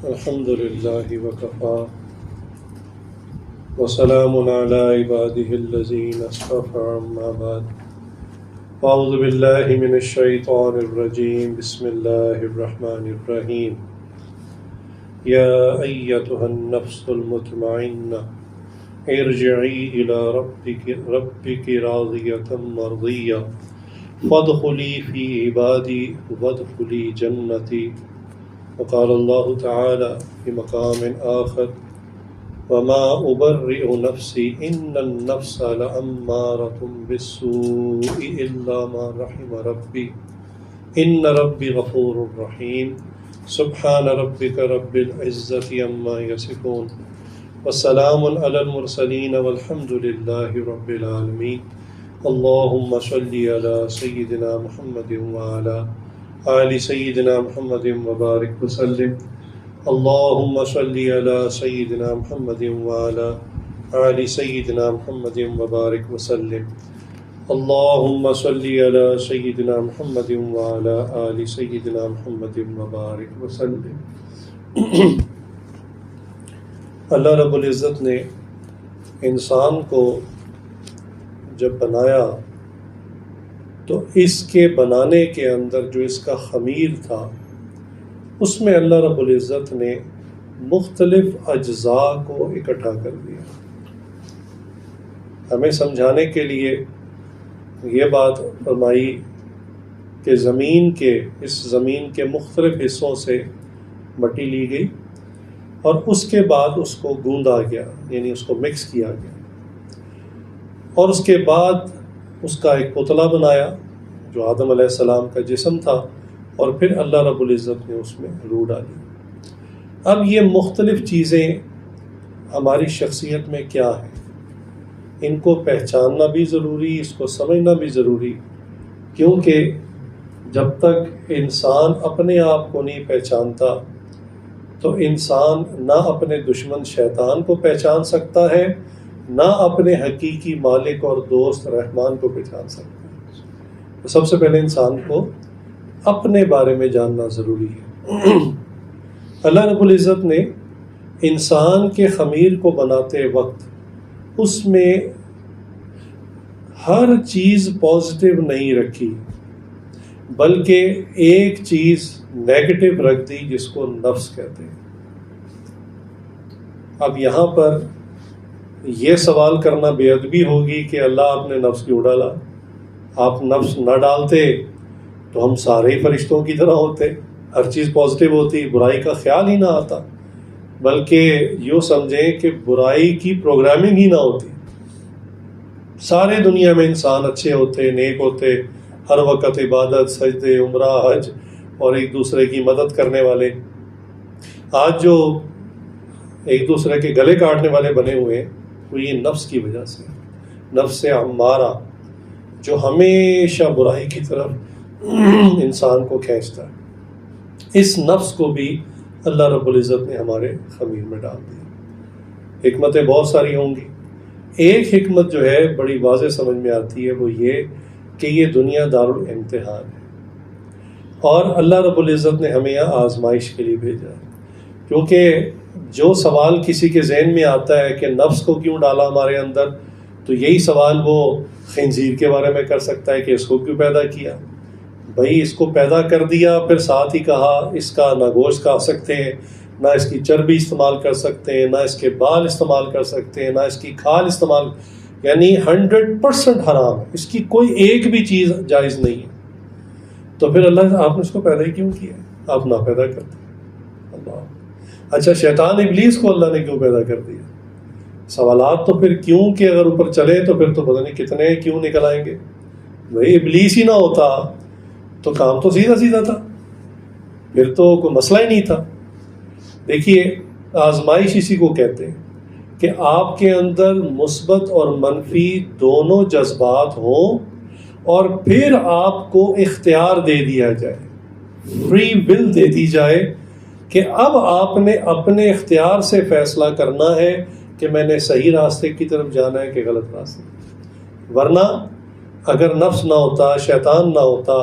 الحمد لله وكفى وسلام على عباده الذين اصطفى أما بعد أعوذ بالله من الشيطان الرجيم بسم الله الرحمن الرحيم يا أيتها النفس المطمئنة ارجعي إلى ربك راضية مرضية فادخلي في عبادي وادخلي جنتي وقال الله تعالى في مقام آخر وما أبرئ نفسي إن النفس لأمارة بالسوء إلا ما رحم ربي إن ربي غفور رحيم سبحان ربك رب العزة عما يصفون والسلام على المرسلين والحمد لله رب العالمين اللهم صل على سيدنا محمد وعلى آل سيدنا محمد وبارك وسلم اللهم صل على سيدنا محمد وعلى آل سيدنا محمد وبارك وسلم اللهم صل على سيدنا محمد وعلى آل سيدنا محمد وبارك وسلم۔ اللہ رب العزت نے انسان کو جب بنایا تو اس کے بنانے کے اندر جو اس کا خمیر تھا اس میں اللہ رب العزت نے مختلف اجزاء کو اکٹھا کر دیا۔ ہمیں سمجھانے کے لیے یہ بات فرمائی کہ اس زمین کے مختلف حصوں سے مٹی لی گئی اور اس کے بعد اس کو گوندا گیا، یعنی اس کو مکس کیا گیا، اور اس کے بعد اس کا ایک پتلا بنایا جو آدم علیہ السلام کا جسم تھا، اور پھر اللہ رب العزت نے اس میں روح ڈالی۔ اب یہ مختلف چیزیں ہماری شخصیت میں کیا ہیں، ان کو پہچاننا بھی ضروری، اس کو سمجھنا بھی ضروری، کیونکہ جب تک انسان اپنے آپ کو نہیں پہچانتا تو انسان نہ اپنے دشمن شیطان کو پہچان سکتا ہے، نہ اپنے حقیقی مالک اور دوست رحمان کو پہچان سکتا ہے۔ تو سب سے پہلے انسان کو اپنے بارے میں جاننا ضروری ہے۔ اللہ رب العزت نے انسان کے خمیر کو بناتے وقت اس میں ہر چیز پازیٹیو نہیں رکھی، بلکہ ایک چیز نیگیٹو رکھ دی جس کو نفس کہتے ہیں۔ اب یہاں پر یہ سوال کرنا بے ادبی ہوگی کہ اللہ آپ نے نفس کیوں ڈالا؟ آپ نفس نہ ڈالتے تو ہم سارے ہی فرشتوں کی طرح ہوتے، ہر چیز پازیٹیو ہوتی، برائی کا خیال ہی نہ آتا، بلکہ یوں سمجھیں کہ برائی کی پروگرامنگ ہی نہ ہوتی، سارے دنیا میں انسان اچھے ہوتے، نیک ہوتے، ہر وقت عبادت، سجدے، عمرہ، حج اور ایک دوسرے کی مدد کرنے والے۔ آج جو ایک دوسرے کے گلے کاٹنے والے بنے ہوئے ہیں وہ یہ نفس کی وجہ سے، نفس امارہ جو ہمیشہ برائی کی طرف انسان کو کھینچتا ہے۔ اس نفس کو بھی اللہ رب العزت نے ہمارے خمیر میں ڈال دیا۔ حکمتیں بہت ساری ہوں گی، ایک حکمت جو ہے بڑی واضح سمجھ میں آتی ہے، وہ یہ کہ یہ دنیا دارالامتحان ہے اور اللہ رب العزت نے ہمیں یہاں آزمائش کے لیے بھیجا ہے۔ کیونکہ جو سوال کسی کے ذہن میں آتا ہے کہ نفس کو کیوں ڈالا ہمارے اندر، تو یہی سوال وہ خنزیر کے بارے میں کر سکتا ہے کہ اس کو کیوں پیدا کیا؟ بھائی اس کو پیدا کر دیا، پھر ساتھ ہی کہا اس کا نہ گوشت کھا سکتے ہیں، نہ اس کی چربی استعمال کر سکتے ہیں، نہ اس کے بال استعمال کر سکتے ہیں، نہ اس کی کھال استعمال، یعنی 100% حرام ہے، اس کی کوئی ایک بھی چیز جائز نہیں ہے۔ تو پھر اللہ آپ نے اس کو پیدا ہی کیوں کیا؟ آپ نہ پیدا کرتے اللہ۔ اچھا شیطان ابلیس کو اللہ نے کیوں پیدا کر دیا؟ سوالات تو پھر کیوں کہ اگر اوپر چلے تو پھر تو پتہ نہیں کتنے کیوں نکل آئیں گے۔ بھائی ابلیس ہی نہ ہوتا تو کام تو سیدھا سیدھا تھا، پھر تو کوئی مسئلہ ہی نہیں تھا۔ دیکھیے آزمائش اسی کو کہتے ہیں کہ آپ کے اندر مثبت اور منفی دونوں جذبات ہوں اور پھر آپ کو اختیار دے دیا جائے، فری ول دے دی جائے کہ اب آپ نے اپنے اختیار سے فیصلہ کرنا ہے کہ میں نے صحیح راستے کی طرف جانا ہے کہ غلط راستے۔ ورنہ اگر نفس نہ ہوتا، شیطان نہ ہوتا،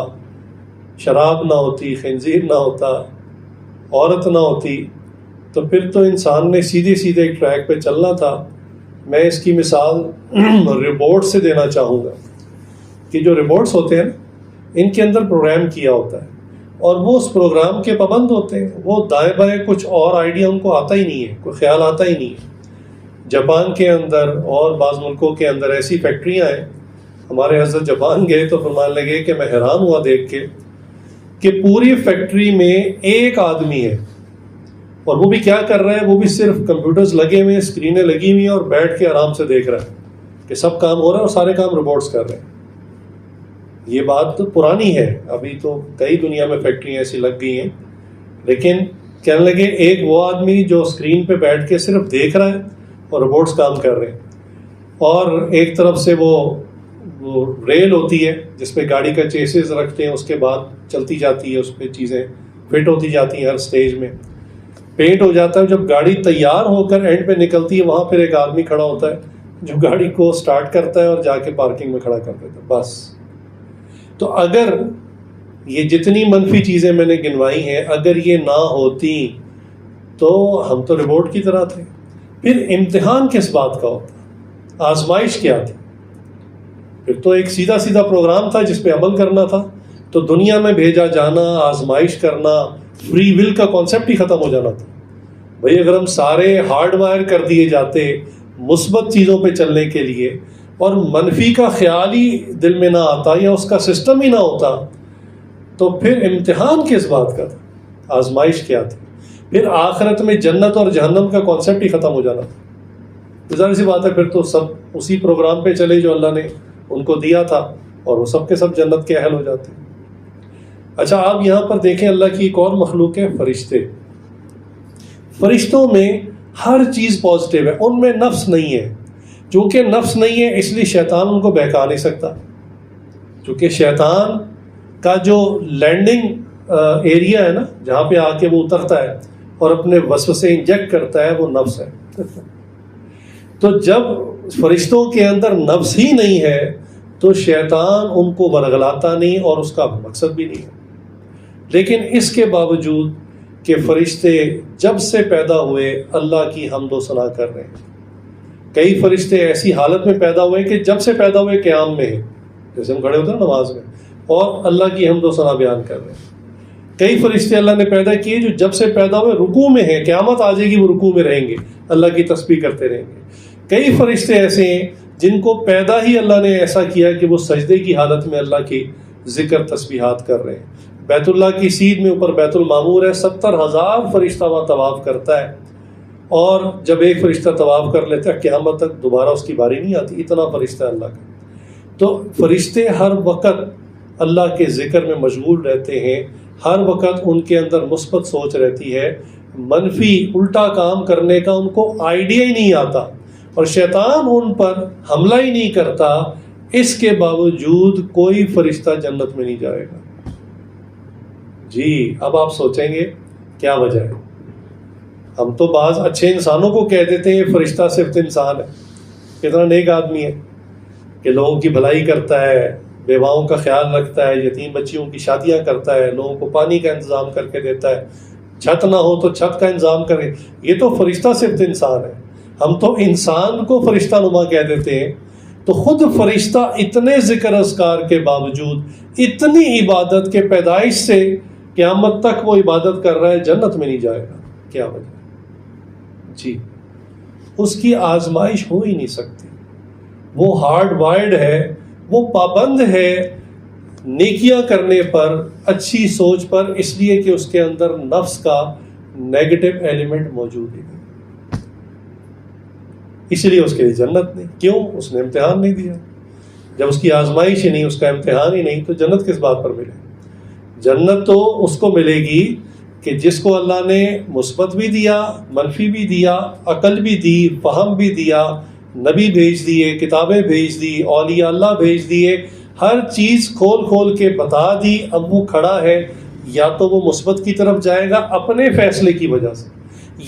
شراب نہ ہوتی، خنزیر نہ ہوتا، عورت نہ ہوتی، تو پھر تو انسان نے سیدھے سیدھے ایک ٹریک پہ چلنا تھا. میں اس کی مثال روبوٹ سے دینا چاہوں گا کہ جو روبوٹس ہوتے ہیں ان کے اندر پروگرام کیا ہوتا ہے اور وہ اس پروگرام کے پابند ہوتے ہیں. وہ دائیں بائیں کچھ اور آئیڈیا ان کو آتا ہی نہیں ہے, کوئی خیال آتا ہی نہیں ہے. جاپان کے اندر اور بعض ملکوں کے اندر ایسی فیکٹریاں ہیں. ہمارے حضرت جاپان گئے تو فرمان لگے کہ میں حیران ہوا دیکھ کے کہ پوری فیکٹری میں ایک آدمی ہے اور وہ بھی کیا کر رہا ہے, وہ بھی صرف کمپیوٹرز لگے ہوئے ہیں, اسکرینیں لگی ہوئی ہیں اور بیٹھ کے آرام سے دیکھ رہا ہے کہ سب کام ہو رہا ہے اور سارے کام روبوٹس کر رہے ہیں. یہ بات تو پرانی ہے, ابھی تو کئی دنیا میں فیکٹریاں ایسی لگ گئی ہیں, لیکن کہنے لگے ایک وہ آدمی جو اسکرین پہ بیٹھ کے صرف دیکھ رہا ہے اور روبوٹس کام کر رہے ہیں. اور ایک طرف سے وہ ریل ہوتی ہے جس پہ گاڑی کا چیسز رکھتے ہیں, اس کے بعد چلتی جاتی ہے, اس پہ چیزیں فٹ ہوتی جاتی ہیں ہر سٹیج میں, پینٹ ہو جاتا ہے. جب گاڑی تیار ہو کر اینڈ پہ نکلتی ہے وہاں پھر ایک آدمی کھڑا ہوتا ہے جو گاڑی کو سٹارٹ کرتا ہے اور جا کے پارکنگ میں کھڑا کر دیتا ہے, بس. تو اگر یہ جتنی منفی چیزیں میں نے گنوائی ہیں اگر یہ نہ ہوتی تو ہم تو روبوٹ کی طرح تھے. پھر امتحان کس بات کا ہوتا, آزمائش کیا تھی؟ پھر تو ایک سیدھا سیدھا پروگرام تھا جس پہ عمل کرنا تھا. تو دنیا میں بھیجا جانا, آزمائش کرنا, فری ول کا کانسیپٹ ہی ختم ہو جانا تھا. بھئی اگر ہم سارے ہارڈ وائر کر دیے جاتے مثبت چیزوں پہ چلنے کے لیے اور منفی کا خیال ہی دل میں نہ آتا یا اس کا سسٹم ہی نہ ہوتا تو پھر امتحان کس بات کا تھا, آزمائش کیا تھی؟ پھر آخرت میں جنت اور جہنم کا کانسیپٹ ہی ختم ہو جانا تھا. ظاہر سی بات ہے پھر تو سب اسی پروگرام پہ چلے جو اللہ نے ان کو دیا تھا اور وہ سب کے سب جنت کے اہل ہو جاتے. اچھا آپ یہاں پر دیکھیں اللہ کی ایک اور مخلوق ہے, فرشتے. فرشتوں میں ہر چیز پازیٹیو ہے, ان میں نفس نہیں ہے. چونکہ نفس نہیں ہے اس لیے شیطان ان کو بہکا نہیں سکتا, چونکہ شیطان کا جو لینڈنگ ایریا ہے نا جہاں پہ آ کے وہ اترتا ہے اور اپنے وسوسے انجیکٹ کرتا ہے وہ نفس ہے. تو جب فرشتوں کے اندر نفس ہی نہیں ہے تو شیطان ان کو ورغلاتا نہیں اور اس کا مقصد بھی نہیں ہے. لیکن اس کے باوجود کہ فرشتے جب سے پیدا ہوئے اللہ کی حمد و ثنا کر رہے ہیں. کئی فرشتے ایسی حالت میں پیدا ہوئے کہ جب سے پیدا ہوئے قیام میں ہیں, جیسے ہم کھڑے ہوتے ہیں نماز میں, اور اللہ کی حمد و ثنا بیان کر رہے ہیں. کئی فرشتے اللہ نے پیدا کیے جو جب سے پیدا ہوئے رکوع میں ہیں, قیامت آ جائے گی وہ رکوع میں رہیں گے, اللہ کی تسبیح کرتے رہیں گے. کئی فرشتے ایسے ہیں جن کو پیدا ہی اللہ نے ایسا کیا کہ وہ سجدے کی حالت میں اللہ کی ذکر تسبیحات کر رہے ہیں. بیت اللہ کی سیدھ میں اوپر بیت المعمور ہے, 70,000 فرشتہ وہاں طواف کرتا ہے, اور جب ایک فرشتہ طواف کر لیتا ہے قیامت تک دوبارہ اس کی باری نہیں آتی, اتنا فرشتہ اللہ کا. تو فرشتے ہر وقت اللہ کے ذکر میں مشغول رہتے ہیں, ہر وقت ان کے اندر مثبت سوچ رہتی ہے, منفی الٹا کام کرنے کا ان کو آئیڈیا ہی نہیں آتا, اور شیطان ان پر حملہ ہی نہیں کرتا. اس کے باوجود کوئی فرشتہ جنت میں نہیں جائے گا. جی اب آپ سوچیں گے کیا وجہ ہے. ہم تو بعض اچھے انسانوں کو کہہ دیتے ہیں یہ فرشتہ صرف انسان ہے, کتنا نیک آدمی ہے کہ لوگوں کی بھلائی کرتا ہے, بیواؤں کا خیال رکھتا ہے, یتیم بچیوں کی شادیاں کرتا ہے, لوگوں کو پانی کا انتظام کر کے دیتا ہے, چھت نہ ہو تو چھت کا انتظام کرے. یہ تو فرشتہ صرف انسان ہے. ہم تو انسان کو فرشتہ نما کہہ دیتے ہیں. تو خود فرشتہ اتنے ذکر اذکار کے باوجود, اتنی عبادت کے پیدائش سے قیامت تک وہ عبادت کر رہا ہے, جنت میں نہیں جائے گا. کیا وجہ؟ جی اس کی آزمائش ہو ہی نہیں سکتی. وہ ہارڈ وائرڈ ہے, وہ پابند ہے نیکیاں کرنے پر, اچھی سوچ پر, اس لیے کہ اس کے اندر نفس کا نیگیٹو ایلیمنٹ موجود ہے. اس لیے اس کے لیے جنت نہیں. کیوں؟ اس نے امتحان نہیں دیا. جب اس کی آزمائش ہی نہیں, اس کا امتحان ہی نہیں, تو جنت کس بات پر ملے؟ جنت تو اس کو ملے گی کہ جس کو اللہ نے مثبت بھی دیا, منفی بھی دیا, عقل بھی دی, فہم بھی دیا, نبی بھیج دیے, کتابیں بھیج دی, اولیاء اللہ بھیج دیے, ہر چیز کھول کھول کے بتا دی. اب وہ کھڑا ہے, یا تو وہ مثبت کی طرف جائے گا اپنے فیصلے کی وجہ سے,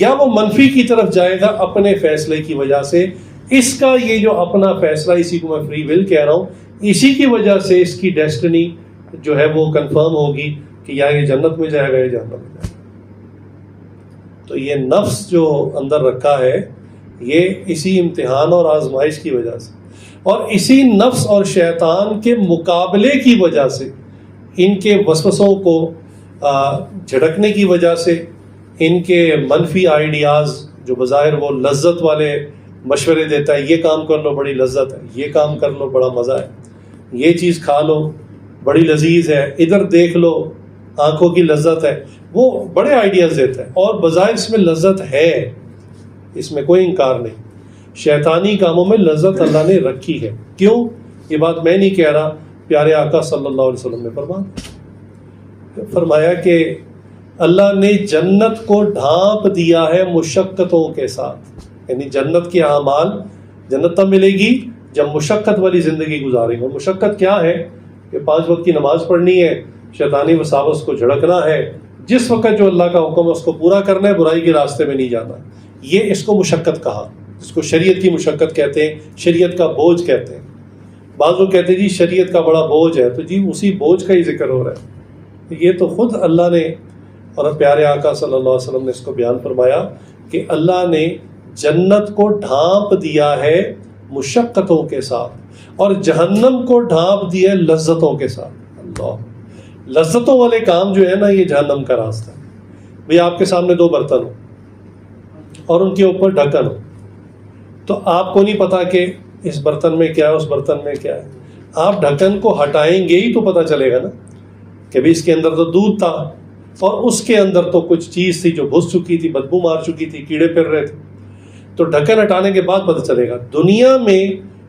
یا وہ منفی کی طرف جائے گا اپنے فیصلے کی وجہ سے. اس کا یہ جو اپنا فیصلہ, اسی کو میں فری ول کہہ رہا ہوں, اسی کی وجہ سے اس کی ڈیسٹنی جو ہے وہ کنفرم ہوگی کہ یا یہ جنت میں جائے گا یا جہنم میں جائے گا. تو یہ نفس جو اندر رکھا ہے یہ اسی امتحان اور آزمائش کی وجہ سے، اور اسی نفس اور شیطان کے مقابلے کی وجہ سے، ان کے وسوسوں کو جھڑکنے کی وجہ سے، ان کے منفی آئیڈیاز جو بظاہر وہ لذت والے مشورے دیتا ہے، یہ کام کر لو بڑی لذت ہے، یہ کام کر لو بڑا مزہ ہے، یہ چیز کھا لو بڑی لذیذ ہے، ادھر دیکھ لو آنکھوں کی لذت ہے، وہ بڑے آئیڈیاز دیتا ہے، اور بظاہر اس میں لذت ہے، اس میں کوئی انکار نہیں، شیطانی کاموں میں لذت اللہ نے رکھی ہے۔ کیوں؟ یہ بات میں نہیں کہہ رہا، پیارے آقا صلی اللہ علیہ وسلم نے فرمایا کہ اللہ نے جنت کو ڈھانپ دیا ہے مشقتوں کے ساتھ، یعنی جنت کے اعمال، جنت تب ملے گی جب مشقت والی زندگی گزاریں گے۔ اور مشقت کیا ہے؟ کہ 5 وقت کی نماز پڑھنی ہے، شیطانی وساوس کو جھڑکنا ہے، جس وقت جو اللہ کا حکم ہے اس کو پورا کرنا ہے، برائی کے راستے میں نہیں جانا، یہ اس کو مشقت کہا، اس کو شریعت کی مشقت کہتے ہیں، شریعت کا بوجھ کہتے ہیں۔ بعض لوگ کہتے ہیں جی شریعت کا بڑا بوجھ ہے، تو جی اسی بوجھ کا ہی ذکر ہو رہا ہے، یہ تو خود اللہ نے اور پیارے آقا صلی اللہ علیہ وسلم نے اس کو بیان فرمایا کہ اللہ نے جنت کو ڈھانپ دیا ہے مشقتوں کے ساتھ، اور جہنم کو ڈھانپ دیا ہے لذتوں کے ساتھ۔ اللہ، لذتوں والے کام جو ہے نا، یہ جہنم کا راستہ ہے۔ بھئی آپ کے سامنے 2 برتن ہو اور ان کے اوپر ڈھکن ہو، تو آپ کو نہیں پتا کہ اس برتن میں کیا ہے، اس برتن میں کیا ہے، آپ ڈھکن کو ہٹائیں گے ہی تو پتہ چلے گا نا کہ بھی اس کے اندر تو دودھ تھا، اور اس کے اندر تو کچھ چیز تھی جو گھس چکی تھی، بدبو مار چکی تھی، کیڑے پھر رہے تھے۔ تو ڈھکن ہٹانے کے بعد پتہ چلے گا۔ دنیا میں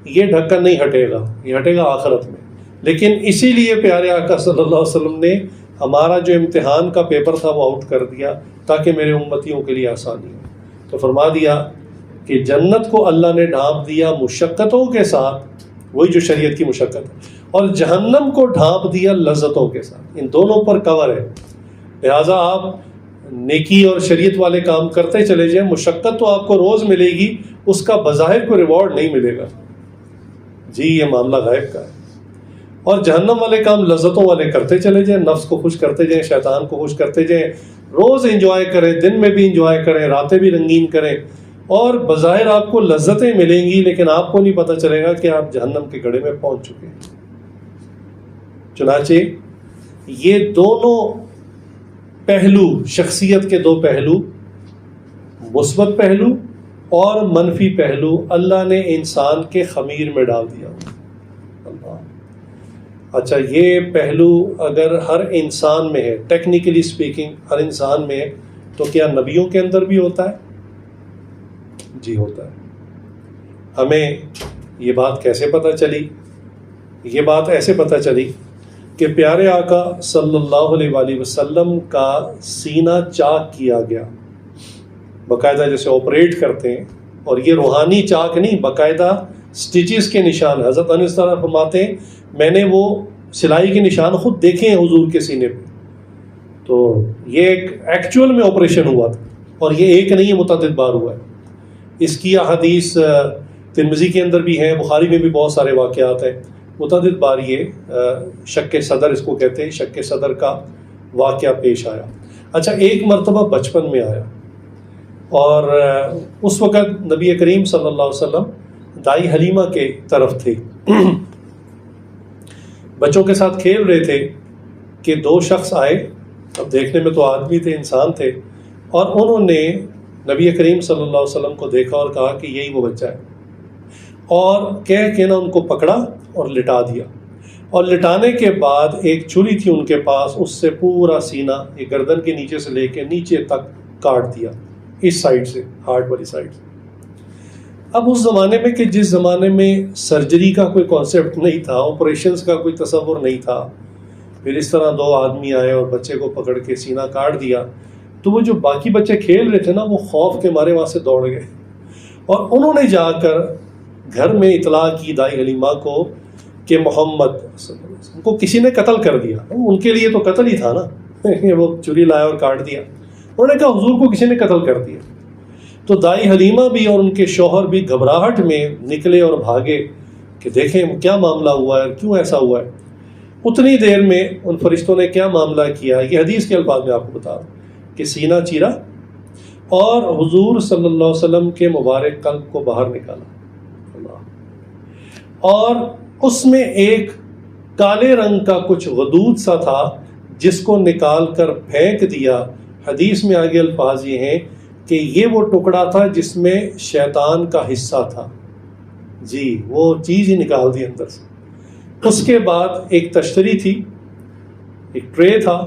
یہ ڈھکن نہیں ہٹے گا، یہ ہٹے گا آخرت میں۔ لیکن اسی لیے پیارے آقا صلی اللہ علیہ وسلم نے ہمارا جو امتحان کا پیپر تھا وہ آؤٹ کر دیا تاکہ میرے امتیوں کے لیے آسانی ہو۔ تو فرما دیا کہ جنت کو اللہ نے ڈھانپ دیا مشقتوں کے ساتھ، وہی جو شریعت کی مشقت ہے، اور جہنم کو ڈھانپ دیا لذتوں کے ساتھ۔ ان دونوں پر کور ہے، لہٰذا آپ نیکی اور شریعت والے کام کرتے چلے جائیں، مشقت تو آپ کو روز ملے گی، اس کا بظاہر کوئی ریوارڈ نہیں ملے گا، جی یہ معاملہ غیب کا ہے۔ اور جہنم والے کام لذتوں والے کرتے چلے جائیں، نفس کو خوش کرتے جائیں، شیطان کو خوش کرتے جائیں، روز انجوائے کریں، دن میں بھی انجوائے کریں، راتیں بھی رنگین کریں، اور بظاہر آپ کو لذتیں ملیں گی، لیکن آپ کو نہیں پتہ چلے گا کہ آپ جہنم کے گڑھے میں پہنچ چکے ہیں۔ چنانچہ یہ دونوں پہلو، شخصیت کے 2 پہلو، مثبت پہلو اور منفی پہلو، اللہ نے انسان کے خمیر میں ڈال دیا۔ اللہ، اچھا یہ پہلو اگر ہر انسان میں ہے، ٹیکنیکلی سپیکنگ ہر انسان میں ہے، تو کیا نبیوں کے اندر بھی ہوتا ہے؟ جی ہوتا ہے۔ ہمیں یہ بات کیسے پتہ چلی؟ یہ بات ایسے پتہ چلی کہ پیارے آقا صلی اللہ علیہ وآلہ وسلم کا سینہ چاک کیا گیا، باقاعدہ جیسے آپریٹ کرتے ہیں، اور یہ روحانی چاک نہیں، باقاعدہ سٹیچز کے نشان۔ حضرت انس فرماتے ہیں میں نے وہ سلائی کے نشان خود دیکھے ہیں حضور کے سینے پہ، تو یہ ایک ایکچول میں آپریشن ہوا تھا، اور یہ ایک نہیں متعدد بار ہوا ہے۔ اس کی احادیث ترمذی کے اندر بھی ہیں، بخاری میں بھی بہت سارے واقعات ہیں، متعدد بار یہ شک صدر اس کو کہتے ہیں، شک صدر کا واقعہ پیش آیا۔ اچھا ایک مرتبہ بچپن میں آیا، اور اس وقت نبی کریم صلی اللہ علیہ وسلم دائی حلیمہ کے طرف تھے، بچوں کے ساتھ کھیل رہے تھے کہ 2 شخص آئے، اب دیکھنے میں تو آدمی تھے، انسان تھے، اور انہوں نے نبی کریم صلی اللہ علیہ وسلم کو دیکھا اور کہا کہ یہی وہ بچہ ہے، اور کہہ کے نا ان کو پکڑا اور لٹا دیا، اور لٹانے کے بعد ایک چھری تھی ان کے پاس، اس سے پورا سینہ یہ گردن کے نیچے سے لے کے نیچے تک کاٹ دیا، اس سائڈ سے، ہارٹ والی سائڈ سے۔ اب اس زمانے میں کہ جس زمانے میں سرجری کا کوئی کانسیپٹ نہیں تھا، آپریشنز کا کوئی تصور نہیں تھا، پھر اس طرح 2 آدمی آئے اور بچے کو پکڑ کے سینہ کاٹ دیا، تو وہ جو باقی بچے کھیل رہے تھے نا، وہ خوف کے مارے وہاں سے دوڑ گئے، اور انہوں نے جا کر گھر میں اطلاع کی دائی حلیمہ کو کہ محمد صلی اللہ علیہ وسلم کو کسی نے قتل کر دیا۔ ان کے لیے تو قتل ہی تھا نا، وہ چھری لایا اور کاٹ دیا۔ انہوں نے کہا حضور کو کسی نے قتل کر دیا۔ تو دائی حلیمہ بھی اور ان کے شوہر بھی گھبراہٹ میں نکلے اور بھاگے کہ دیکھیں کیا معاملہ ہوا ہے، کیوں ایسا ہوا ہے۔ اتنی دیر میں ان فرشتوں نے کیا معاملہ کیا، یہ حدیث کے الفاظ میں آپ کو بتا رہا ہوں، کہ سینہ چیرا اور حضور صلی اللہ علیہ وسلم کے مبارک قلب کو باہر نکالا اللہ، اور اس میں ایک کالے رنگ کا کچھ غدود سا تھا جس کو نکال کر پھینک دیا۔ حدیث میں آگے الفاظ یہ ہیں کہ یہ وہ ٹکڑا تھا جس میں شیطان کا حصہ تھا، جی وہ چیز ہی نکال دی اندر سے۔ اس کے بعد ایک تشتری تھی، ایک ٹرے تھا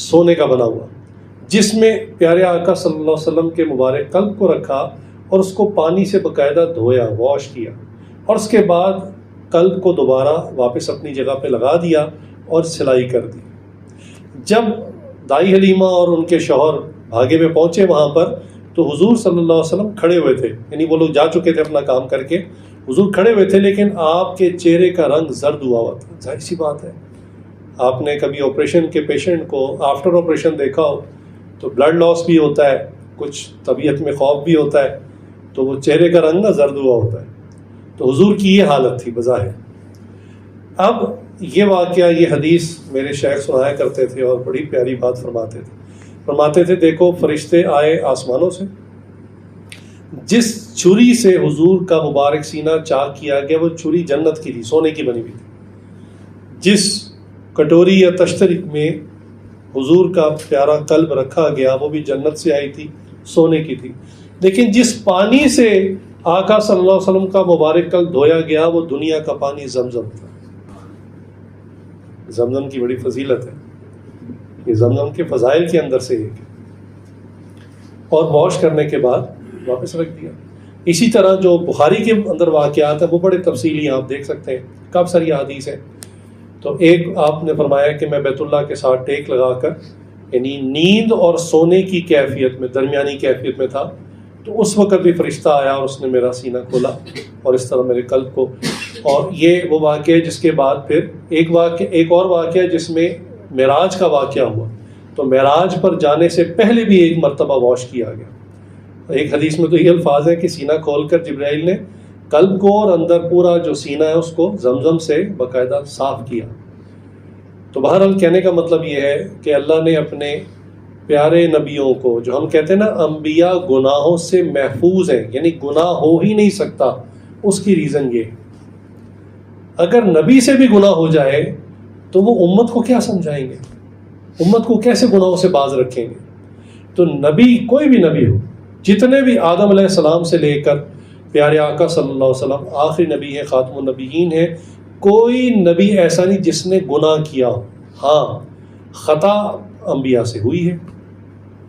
سونے کا بنا ہوا، جس میں پیارے آقا صلی اللہ علیہ وسلم کے مبارک قلب کو رکھا اور اس کو پانی سے باقاعدہ دھویا، واش کیا، اور اس کے بعد قلب کو دوبارہ واپس اپنی جگہ پہ لگا دیا اور سلائی کر دی۔ جب دائی حلیمہ اور ان کے شوہر بھاگے میں پہنچے وہاں پر، تو حضور صلی اللہ علیہ وسلم کھڑے ہوئے تھے، یعنی وہ لوگ جا چکے تھے اپنا کام کر کے، حضور کھڑے ہوئے تھے، لیکن آپ کے چہرے کا رنگ زرد ہوا ہوا تھا۔ ظاہر سی بات ہے، آپ نے کبھی آپریشن کے پیشنٹ کو آفٹر آپریشن دیکھا ہو تو بلڈ لاس بھی ہوتا ہے، کچھ طبیعت میں خوف بھی ہوتا ہے، تو وہ چہرے کا رنگ زرد ہوا ہوتا ہے۔ تو حضور کی یہ حالت تھی بظاہر۔ اب یہ واقعہ، یہ حدیث میرے شیخ سنایا کرتے تھے اور بڑی پیاری بات فرماتے تھے دیکھو فرشتے آئے آسمانوں سے، جس چھری سے حضور کا مبارک سینہ چاک کیا گیا وہ چھری جنت کی تھی، سونے کی بنی ہوئی تھی۔ جس کٹوری یا تشتری میں حضور کا پیارا قلب رکھا گیا وہ بھی جنت سے آئی تھی، سونے کی تھی۔ لیکن جس پانی سے آقا صلی اللہ علیہ وسلم کا مبارک قلب دھویا گیا وہ دنیا کا پانی زمزم تھا۔ زمزم کی بڑی فضیلت ہے، یہ زمزم کے فضائل کے اندر سے ایک ہے۔ اور واش کرنے کے بعد واپس رکھ دیا۔ اسی طرح جو بخاری کے اندر واقعات ہیں وہ بڑے تفصیلی آپ دیکھ سکتے ہیں، کب ساری حدیث ہے۔ تو ایک آپ نے فرمایا کہ میں بیت اللہ کے ساتھ ٹیک لگا کر، یعنی نیند اور سونے کی کیفیت میں، درمیانی کیفیت میں تھا، تو اس وقت بھی فرشتہ آیا اور اس نے میرا سینہ کھولا اور اس طرح میرے قلب کو۔ اور یہ وہ واقعہ جس کے بعد پھر ایک اور واقعہ جس میں معراج کا واقعہ ہوا، تو معراج پر جانے سے پہلے بھی ایک مرتبہ واش کیا گیا۔ ایک حدیث میں تو یہ الفاظ ہے کہ سینہ کھول کر جبرائیل نے قلب کو اور اندر پورا جو سینہ ہے اس کو زمزم سے باقاعدہ صاف کیا۔ تو بہرحال کہنے کا مطلب یہ ہے کہ اللہ نے اپنے پیارے نبیوں کو، جو ہم کہتے ہیں نا انبیاء گناہوں سے محفوظ ہیں، یعنی گناہ ہو ہی نہیں سکتا، اس کی ریزن یہ ہے۔ اگر نبی سے بھی گناہ ہو جائے تو وہ امت کو کیا سمجھائیں گے، امت کو کیسے گناہوں سے باز رکھیں گے؟ تو نبی، کوئی بھی نبی ہو، جتنے بھی آدم علیہ السلام سے لے کر پیارے آقا صلی اللہ علیہ وسلم آخری نبی ہیں، خاتم النبیین ہیں، کوئی نبی ایسا نہیں جس نے گناہ کیا ہو۔ ہاں خطا انبیاء سے ہوئی ہے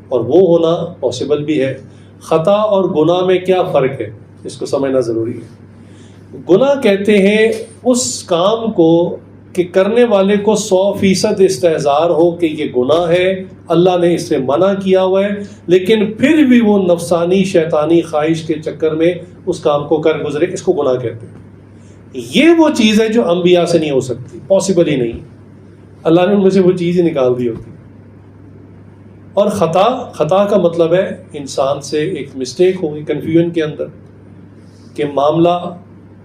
اور وہ ہونا پاسبل بھی ہے۔ خطا اور گناہ میں کیا فرق ہے اس کو سمجھنا ضروری ہے۔ گناہ کہتے ہیں اس کام کو کہ کرنے والے کو 100% استحضار ہو کہ یہ گناہ ہے، اللہ نے اس سے منع کیا ہوا ہے، لیکن پھر بھی وہ نفسانی شیطانی خواہش کے چکر میں اس کام کو کر گزرے، اس کو گناہ کہتے ہیں۔ یہ وہ چیز ہے جو انبیاء سے نہیں ہو سکتی، پاسبل ہی نہیں، اللہ نے ان میں سے وہ چیز ہی نکال دی ہوتی۔ اور خطا کا مطلب ہے انسان سے ایک مسٹیک ہو گئی کنفیوژن کے اندر، کہ معاملہ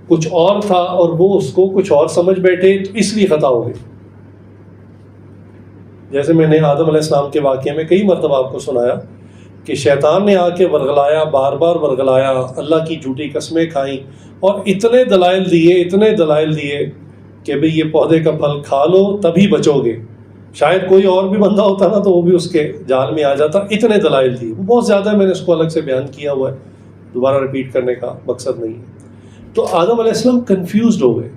کچھ اور تھا اور وہ اس کو کچھ اور سمجھ بیٹھے، تو اس لیے خطا ہو گئی۔ جیسے میں نے آدم علیہ السلام کے واقعے میں کئی مرتبہ آپ کو سنایا کہ شیطان نے آ کے ورغلایا، بار بار ورغلایا، اللہ کی جھوٹی قسمیں کھائیں اور اتنے دلائل دیے کہ بھئی یہ پودے کا پھل کھا لو تبھی بچو گے۔ شاید کوئی اور بھی بندہ ہوتا نا تو وہ بھی اس کے جال میں آ جاتا، اتنے دلائل دیے، وہ بہت زیادہ میں نے اس کو الگ سے بیان کیا ہوا ہے، دوبارہ ریپیٹ کرنے کا مقصد نہیں ہے۔ تو آدم علیہ السلام کنفیوزڈ ہو گئے،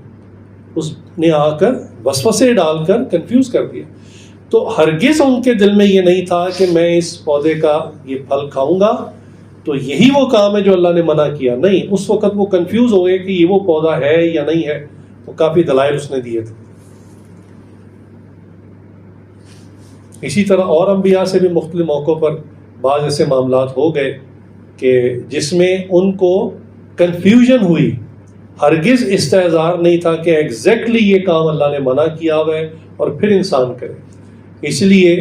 اس نے آ کر وسوسے ڈال کر کنفیوز کر دیا۔ تو ہرگز ان کے دل میں یہ نہیں تھا کہ میں اس پودے کا یہ پھل کھاؤں گا تو یہی وہ کام ہے جو اللہ نے منع کیا، نہیں، اس وقت وہ کنفیوز ہو گئے کہ یہ وہ پودا ہے یا نہیں ہے، وہ کافی دلائل اس نے دیے تھے۔ اسی طرح اور انبیاء سے بھی مختلف موقعوں پر بعض ایسے معاملات ہو گئے کہ جس میں ان کو کنفیوژن ہوئی، ہرگز استحضار نہیں تھا کہ ایگزیکٹلی یہ کام اللہ نے منع کیا ہوا ہے اور پھر انسان کرے۔ اس لیے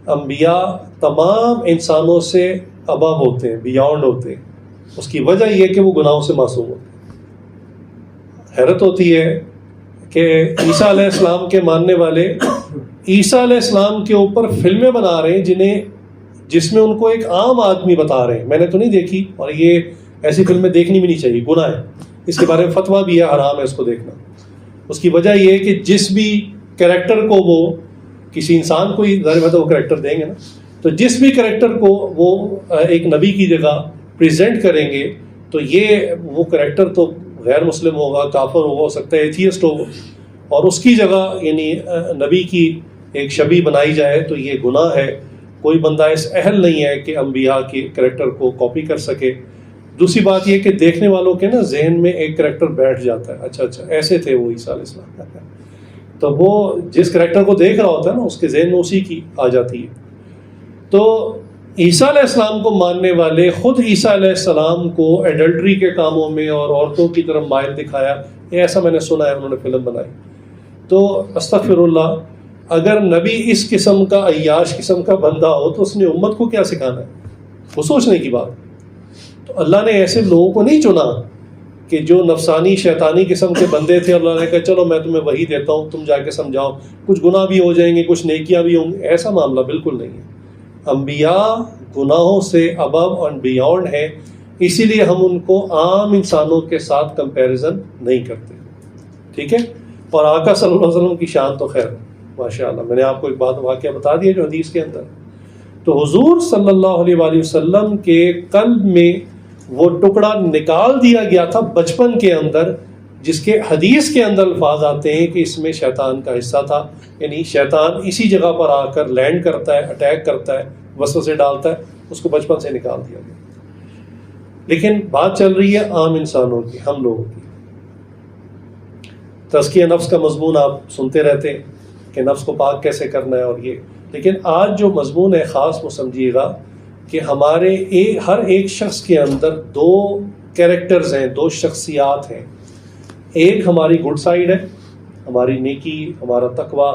انبیاء تمام انسانوں سے ابو ہوتے ہیں، بیانڈ ہوتے ہیں۔ اس کی وجہ یہ کہ وہ گناہوں سے معصوم ہوتے ہیں۔ حیرت ہوتی ہے کہ عیسیٰ علیہ السلام کے ماننے والے عیسیٰ علیہ السلام کے اوپر فلمیں بنا رہے ہیں جنہیں جس میں ان کو ایک عام آدمی بتا رہے ہیں. میں نے تو نہیں دیکھی, اور یہ ایسی فلمیں دیکھنی بھی نہیں چاہیے, گناہ ہے. اس کے بارے میں فتویٰ بھی ہے, حرام ہے اس کو دیکھنا. اس کی وجہ یہ ہے کہ جس بھی کریکٹر کو وہ کسی انسان کو ہی ظاہر بات ہے وہ کریکٹر دیں گے نا, تو جس بھی کریکٹر کو وہ ایک نبی کی جگہ پریزنٹ کریں گے تو یہ وہ کریکٹر تو غیر مسلم ہوگا, کافر ہوگا, ہو سکتا ہے ایتھیسٹ ہو, اور اس کی جگہ یعنی نبی کی ایک شبیہ بنائی جائے تو یہ گناہ ہے. کوئی بندہ اس اہل نہیں ہے کہ انبیاء کے کریکٹر کو کاپی کر سکے. دوسری بات یہ کہ دیکھنے والوں کے نا ذہن میں ایک کریکٹر بیٹھ جاتا ہے, اچھا ایسے تھے وہ عیسیٰ علیہ السلام, تو وہ جس کریکٹر کو دیکھ رہا ہوتا ہے نا اس کے ذہن میں اسی کی آ جاتی ہے. تو عیسیٰ علیہ السلام کو ماننے والے خود عیسیٰ علیہ السلام کو ایڈلٹری کے کاموں میں اور عورتوں کی طرف مائل دکھایا, ایسا میں نے سنا ہے, انہوں نے فلم بنائی. تو استغفر اللہ, اگر نبی اس قسم کا عیاش قسم کا بندہ ہو تو اس نے امت کو کیا سکھانا ہے؟ وہ سوچنے کی بات. تو اللہ نے ایسے لوگوں کو نہیں چنا کہ جو نفسانی شیطانی قسم کے بندے تھے, اللہ نے کہا چلو میں تمہیں وہی دیتا ہوں, تم جا کے سمجھاؤ, کچھ گناہ بھی ہو جائیں گے, کچھ نیکیاں بھی ہوں گے. ایسا معاملہ بالکل نہیں ہے. انبیاء گناہوں سے ابو اینڈ بیانڈ ہیں, اسی لیے ہم ان کو عام انسانوں کے ساتھ کمپیریزن نہیں کرتے. ٹھیک ہے. اور آقا صلی اللہ علیہ وسلم کی شان تو خیر ماشاء اللہ, میں نے آپ کو ایک بات واقعہ بتا دیا جو حدیث کے اندر. تو حضور صلی اللہ علیہ وآلہ وسلم کے قلب میں وہ ٹکڑا نکال دیا گیا تھا بچپن کے اندر, جس کے حدیث کے اندر الفاظ آتے ہیں کہ اس میں شیطان کا حصہ تھا. یعنی شیطان اسی جگہ پر آ کر لینڈ کرتا ہے, اٹیک کرتا ہے, وسوسے ڈالتا ہے, اس کو بچپن سے نکال دیا گیا. لیکن بات چل رہی ہے عام انسانوں کی, ہم لوگوں کی. تزکیہ نفس کا مضمون آپ سنتے رہتے ہیں کہ نفس کو پاک کیسے کرنا ہے اور یہ, لیکن آج جو مضمون ہے خاص وہ سمجھیے گا کہ ہمارے ہر ایک شخص کے اندر دو کیریکٹرز ہیں, دو شخصیات ہیں. ایک ہماری گڈ سائیڈ ہے, ہماری نیکی, ہمارا تقوی,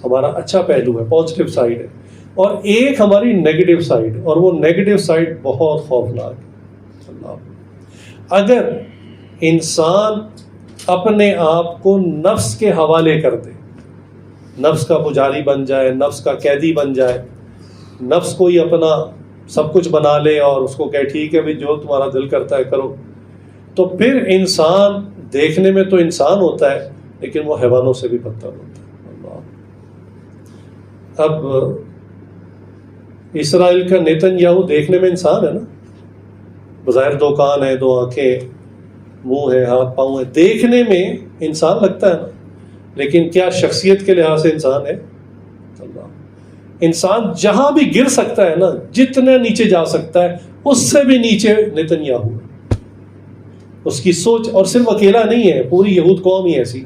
ہمارا اچھا پہلو ہے, پازیٹیو سائیڈ ہے, اور ایک ہماری نیگیٹو سائیڈ, اور وہ نیگیٹو سائیڈ بہت خوفناک ہے. اگر انسان اپنے آپ کو نفس کے حوالے کر دے, نفس کا پجاری بن جائے, نفس کا قیدی بن جائے, نفس کو ہی اپنا سب کچھ بنا لے اور اس کو کہے ٹھیک ہے بھی جو تمہارا دل کرتا ہے کرو, تو پھر انسان دیکھنے میں تو انسان ہوتا ہے لیکن وہ حیوانوں سے بھی بدتر ہوتا ہے. اب اسرائیل کا نیتن یاہو دیکھنے میں انسان ہے نا, بظاہر دو کان ہیں, دو آنکھیں, منہ ہے, ہاتھ پاؤں ہے, دیکھنے میں انسان لگتا ہے نا, لیکن کیا شخصیت کے لحاظ سے انسان ہے؟ انسان جہاں بھی گر سکتا ہے نا, جتنے نیچے جا سکتا ہے اس سے بھی نیچے نیتن یاہو ہے. اس کی سوچ, اور صرف اکیلا نہیں ہے, پوری یہود قوم ہی ایسی.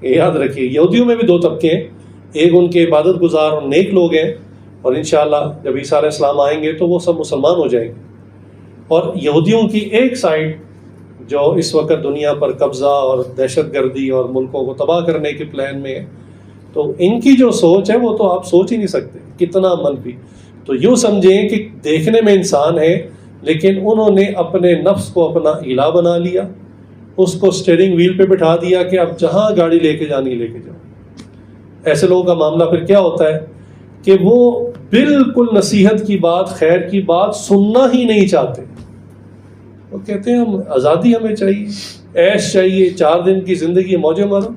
یاد رکھیے یہودیوں میں بھی دو طبقے ہیں, ایک ان کے عبادت گزار اور نیک لوگ ہیں, اور انشاءاللہ جب عیسیٰ علیہ السلام آئیں گے تو وہ سب مسلمان ہو جائیں گے. اور یہودیوں کی ایک سائڈ جو اس وقت دنیا پر قبضہ اور دہشت گردی اور ملکوں کو تباہ کرنے کے پلان میں ہے, تو ان کی جو سوچ ہے وہ تو آپ سوچ ہی نہیں سکتے کتنا منفی. تو یوں سمجھیں کہ دیکھنے میں انسان ہے لیکن انہوں نے اپنے نفس کو اپنا الہ بنا لیا, اس کو اسٹیئرنگ ویل پہ بٹھا دیا کہ اب جہاں گاڑی لے کے جانی لے کے جاؤ. ایسے لوگوں کا معاملہ پھر کیا ہوتا ہے کہ وہ بالکل نصیحت کی بات, خیر کی بات سننا ہی نہیں چاہتے. وہ کہتے ہیں ہم آزادی ہمیں چاہیے, عیش چاہیے, 4 دن کی زندگی موجیں مارو.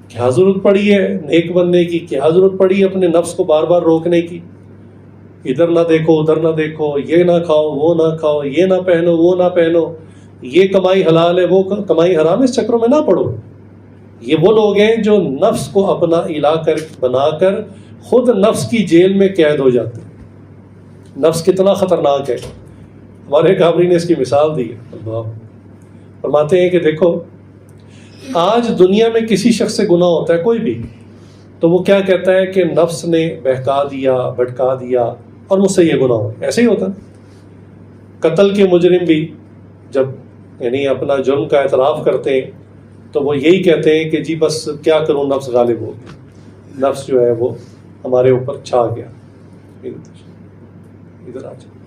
کیا ضرورت پڑی ہے نیک بننے کی, کیا ضرورت پڑی ہے اپنے نفس کو بار بار روکنے کی؟ ادھر نہ دیکھو, ادھر نہ دیکھو, یہ نہ کھاؤ, وہ نہ کھاؤ, یہ نہ پہنو, وہ نہ پہنو, یہ کمائی حلال ہے, وہ کمائی حرام ہے, اس چکروں میں نہ پڑو. یہ وہ لوگ ہیں جو نفس کو اپنا الہ بنا کر خود نفس کی جیل میں قید ہو جاتے ہیں. نفس کتنا خطرناک ہے, ہمارے کابری نے اس کی مثال دی ہے. اللہ فرماتے ہیں کہ دیکھو آج دنیا میں کسی شخص سے گناہ ہوتا ہے کوئی بھی, تو وہ کیا کہتا ہے کہ نفس نے بہکا دیا, بھٹکا دیا اور مجھ سے یہ گناہ ہو. ایسے ہی ہوتا ہے. قتل کے مجرم بھی جب یعنی اپنا جرم کا اعتراف کرتے ہیں تو وہ یہی کہتے ہیں کہ جی بس کیا کروں, نفس غالب ہو گیا, نفس جو ہے وہ ہمارے اوپر چھا گیا. ادھر آ جائے.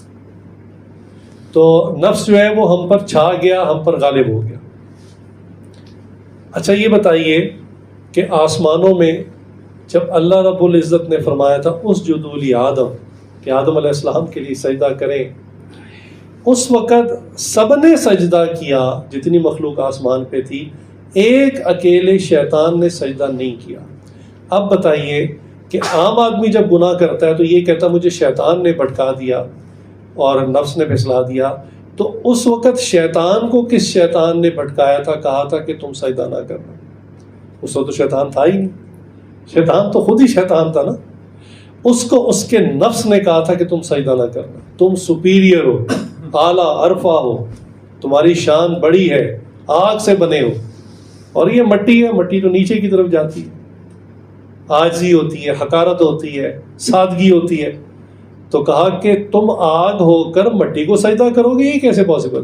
تو نفس جو ہے وہ ہم پر چھا گیا, ہم پر غالب ہو گیا. اچھا یہ بتائیے کہ آسمانوں میں جب اللہ رب العزت نے فرمایا تھا اسجدوا لآدم, کہ آدم علیہ السلام کے لیے سجدہ کریں، اس وقت سب نے سجدہ کیا، جتنی مخلوق آسمان پہ تھی، ایک اکیلے شیطان نے سجدہ نہیں کیا۔ اب بتائیے کہ عام آدمی جب گناہ کرتا ہے تو یہ کہتا مجھے شیطان نے بھٹکا دیا اور نفس نے پھسلا دیا، تو اس وقت شیطان کو کس شیطان نے بھٹکایا تھا، کہا تھا کہ تم سجدہ نہ کرنا؟ اس وقت تو شیطان تھا ہی نہیں، شیطان تو خود ہی شیطان تھا نا۔ اس کو اس کے نفس نے کہا تھا کہ تم سجدہ نہ کرنا، تم سپیریئر ہو، اعلیٰ عرفہ ہو، تمہاری شان بڑی ہے، آگ سے بنے ہو، اور یہ مٹی ہے، مٹی تو نیچے کی طرف جاتی ہے، عاجزی ہوتی ہے، حقارت ہوتی ہے، سادگی ہوتی ہے۔ تو کہا کہ تم آگ ہو کر مٹی کو سجدہ کرو گے، یہ کیسے پاسبل؟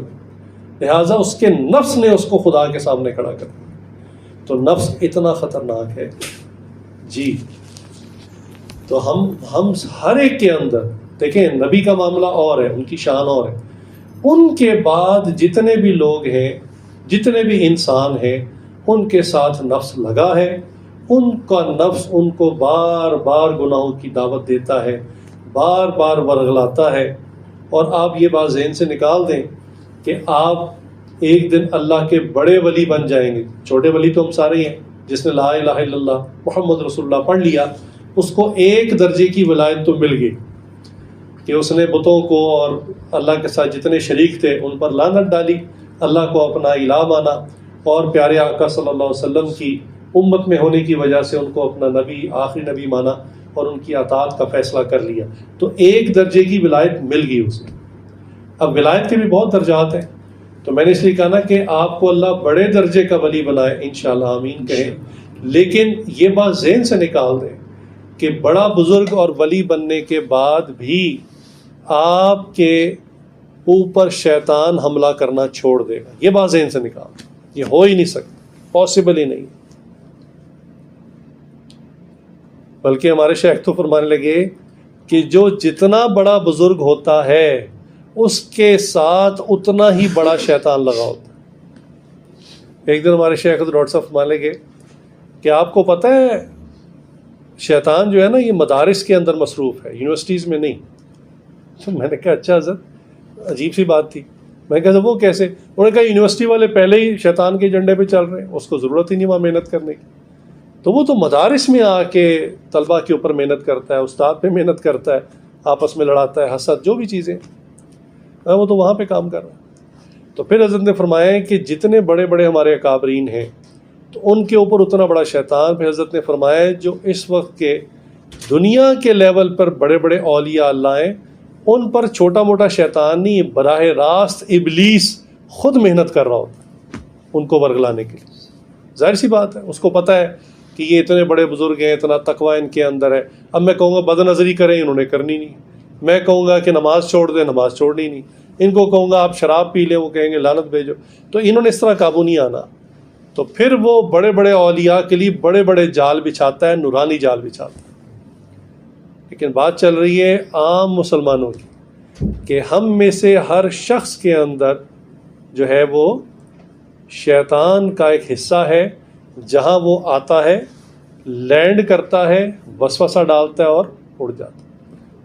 لہٰذا اس کے نفس نے اس کو خدا کے سامنے کھڑا کر دیا۔ تو نفس اتنا خطرناک ہے جی۔ تو ہم ہر ایک کے اندر دیکھیں، نبی کا معاملہ اور ہے، ان کی شان اور ہے، ان کے بعد جتنے بھی لوگ ہیں، جتنے بھی انسان ہیں، ان کے ساتھ نفس لگا ہے، ان کا نفس ان کو بار بار گناہوں کی دعوت دیتا ہے، بار بار ورغلاتا ہے۔ اور آپ یہ بات ذہن سے نکال دیں کہ آپ ایک دن اللہ کے بڑے ولی بن جائیں گے۔ چھوٹے ولی تو ہم سارے ہی ہیں، جس نے لا الہ الا اللہ محمد رسول اللہ پڑھ لیا، اس کو ایک درجے کی ولایت تو مل گئی کہ اس نے بتوں کو اور اللہ کے ساتھ جتنے شریک تھے ان پر لعنت ڈالی، اللہ کو اپنا الہ مانا، اور پیارے آقا صلی اللہ علیہ وسلم کی امت میں ہونے کی وجہ سے ان کو اپنا نبی، آخری نبی مانا اور ان کی اطاعت کا فیصلہ کر لیا۔ تو ایک درجے کی ولایت مل گئی اسے۔ اب ولایت کے بھی بہت درجات ہیں، تو میں نے اس لیے کہا نا کہ آپ کو اللہ بڑے درجے کا ولی بنائے، انشاءاللہ آمین کہیں، لیکن یہ بات ذہن سے نکال دیں کہ بڑا بزرگ اور ولی بننے کے بعد بھی آپ کے اوپر شیطان حملہ کرنا چھوڑ دے گا، یہ بات ذہن سے نکال دیں، یہ ہو ہی نہیں سکتا، پاسبل ہی نہیں۔ بلکہ ہمارے شیخ تو فرمانے لگے کہ جو جتنا بڑا بزرگ ہوتا ہے اس کے ساتھ اتنا ہی بڑا شیطان لگا ہوتا ہے۔ ایک دن ہمارے شیخ ڈاکٹر صاحب فرمانے لگے کہ آپ کو پتہ ہے شیطان جو ہے نا یہ مدارس کے اندر مصروف ہے، یونیورسٹیز میں نہیں۔ تو میں نے کہا اچھا حضرت، عجیب سی بات تھی۔ میں نے کہا وہ کیسے؟ انہوں نے کہا یونیورسٹی والے پہلے ہی شیطان کے ایجنڈے پہ چل رہے ہیں، اس کو ضرورت ہی نہیں وہاں محنت کرنے کی، تو وہ تو مدارس میں آ کے طلبہ کے اوپر محنت کرتا ہے، استاد پہ محنت کرتا ہے، آپس میں لڑاتا ہے، حسد، جو بھی چیزیں وہ تو وہاں پہ کام کر رہا ہے۔ تو پھر حضرت نے فرمایا کہ جتنے بڑے بڑے ہمارے اکابرین ہیں تو ان کے اوپر اتنا بڑا شیطان۔ پھر حضرت نے فرمایا جو اس وقت کے دنیا کے لیول پر بڑے بڑے اولیاء اللہ ہیں، ان پر چھوٹا موٹا شیطان نہیں، براہ راست ابلیس خود محنت کر رہا ہوتا ہے ان کو ورگلانے کے لیے۔ ظاہر سی بات ہے، اس کو پتہ ہے کہ یہ اتنے بڑے بزرگ ہیں، اتنا تقوی ان کے اندر ہے۔ اب میں کہوں گا بد نظری کریں، انہوں نے کرنی نہیں۔ میں کہوں گا کہ نماز چھوڑ دیں، نماز چھوڑنی نہیں۔ ان کو کہوں گا آپ شراب پی لیں، وہ کہیں گے لعنت بھیجو۔ تو انہوں نے اس طرح قابو نہیں آنا، تو پھر وہ بڑے بڑے اولیاء کے لیے بڑے بڑے جال بچھاتا ہے، نورانی جال بچھاتا ہے۔ لیکن بات چل رہی ہے عام مسلمانوں کی کہ ہم میں سے ہر شخص کے اندر جو ہے وہ شیطان کا ایک حصہ ہے، جہاں وہ آتا ہے، لینڈ کرتا ہے، وسوسہ ڈالتا ہے اور اڑ جاتا ہے۔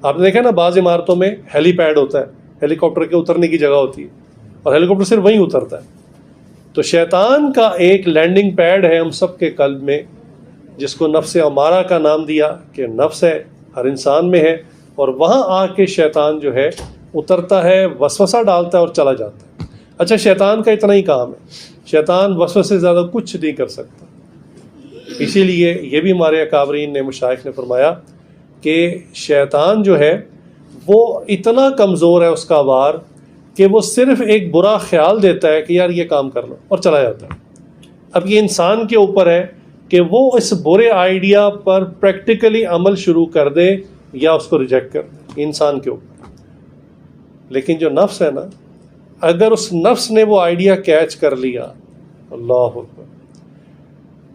آپ نے دیکھا نا بعض عمارتوں میں ہیلی پیڈ ہوتا ہے، ہیلی کاپٹر کے اترنے کی جگہ ہوتی ہے، اور ہیلی کاپٹر صرف وہیں اترتا ہے۔ تو شیطان کا ایک لینڈنگ پیڈ ہے ہم سب کے قلب میں، جس کو نفس امارہ کا نام دیا کہ نفس ہے، ہر انسان میں ہے، اور وہاں آ کے شیطان جو ہے اترتا ہے، وسوسہ ڈالتا ہے اور چلا جاتا ہے۔ اچھا شیطان کا اتنا ہی کام ہے، شیطان وسوسے سے زیادہ کچھ نہیں کر سکتا۔ اسی لیے یہ بھی ہمارے اکابرین نے، مشائخ نے فرمایا کہ شیطان جو ہے وہ اتنا کمزور ہے اس کا وار کہ وہ صرف ایک برا خیال دیتا ہے کہ یار یہ کام کر لو اور چلا جاتا ہے۔ اب یہ انسان کے اوپر ہے کہ وہ اس برے آئیڈیا پر پریکٹیکلی عمل شروع کر دے یا اس کو ریجیکٹ کر دے، انسان کے اوپر۔ لیکن جو نفس ہے نا، اگر اس نفس نے وہ آئیڈیا کیچ کر لیا، اللہ اکبر۔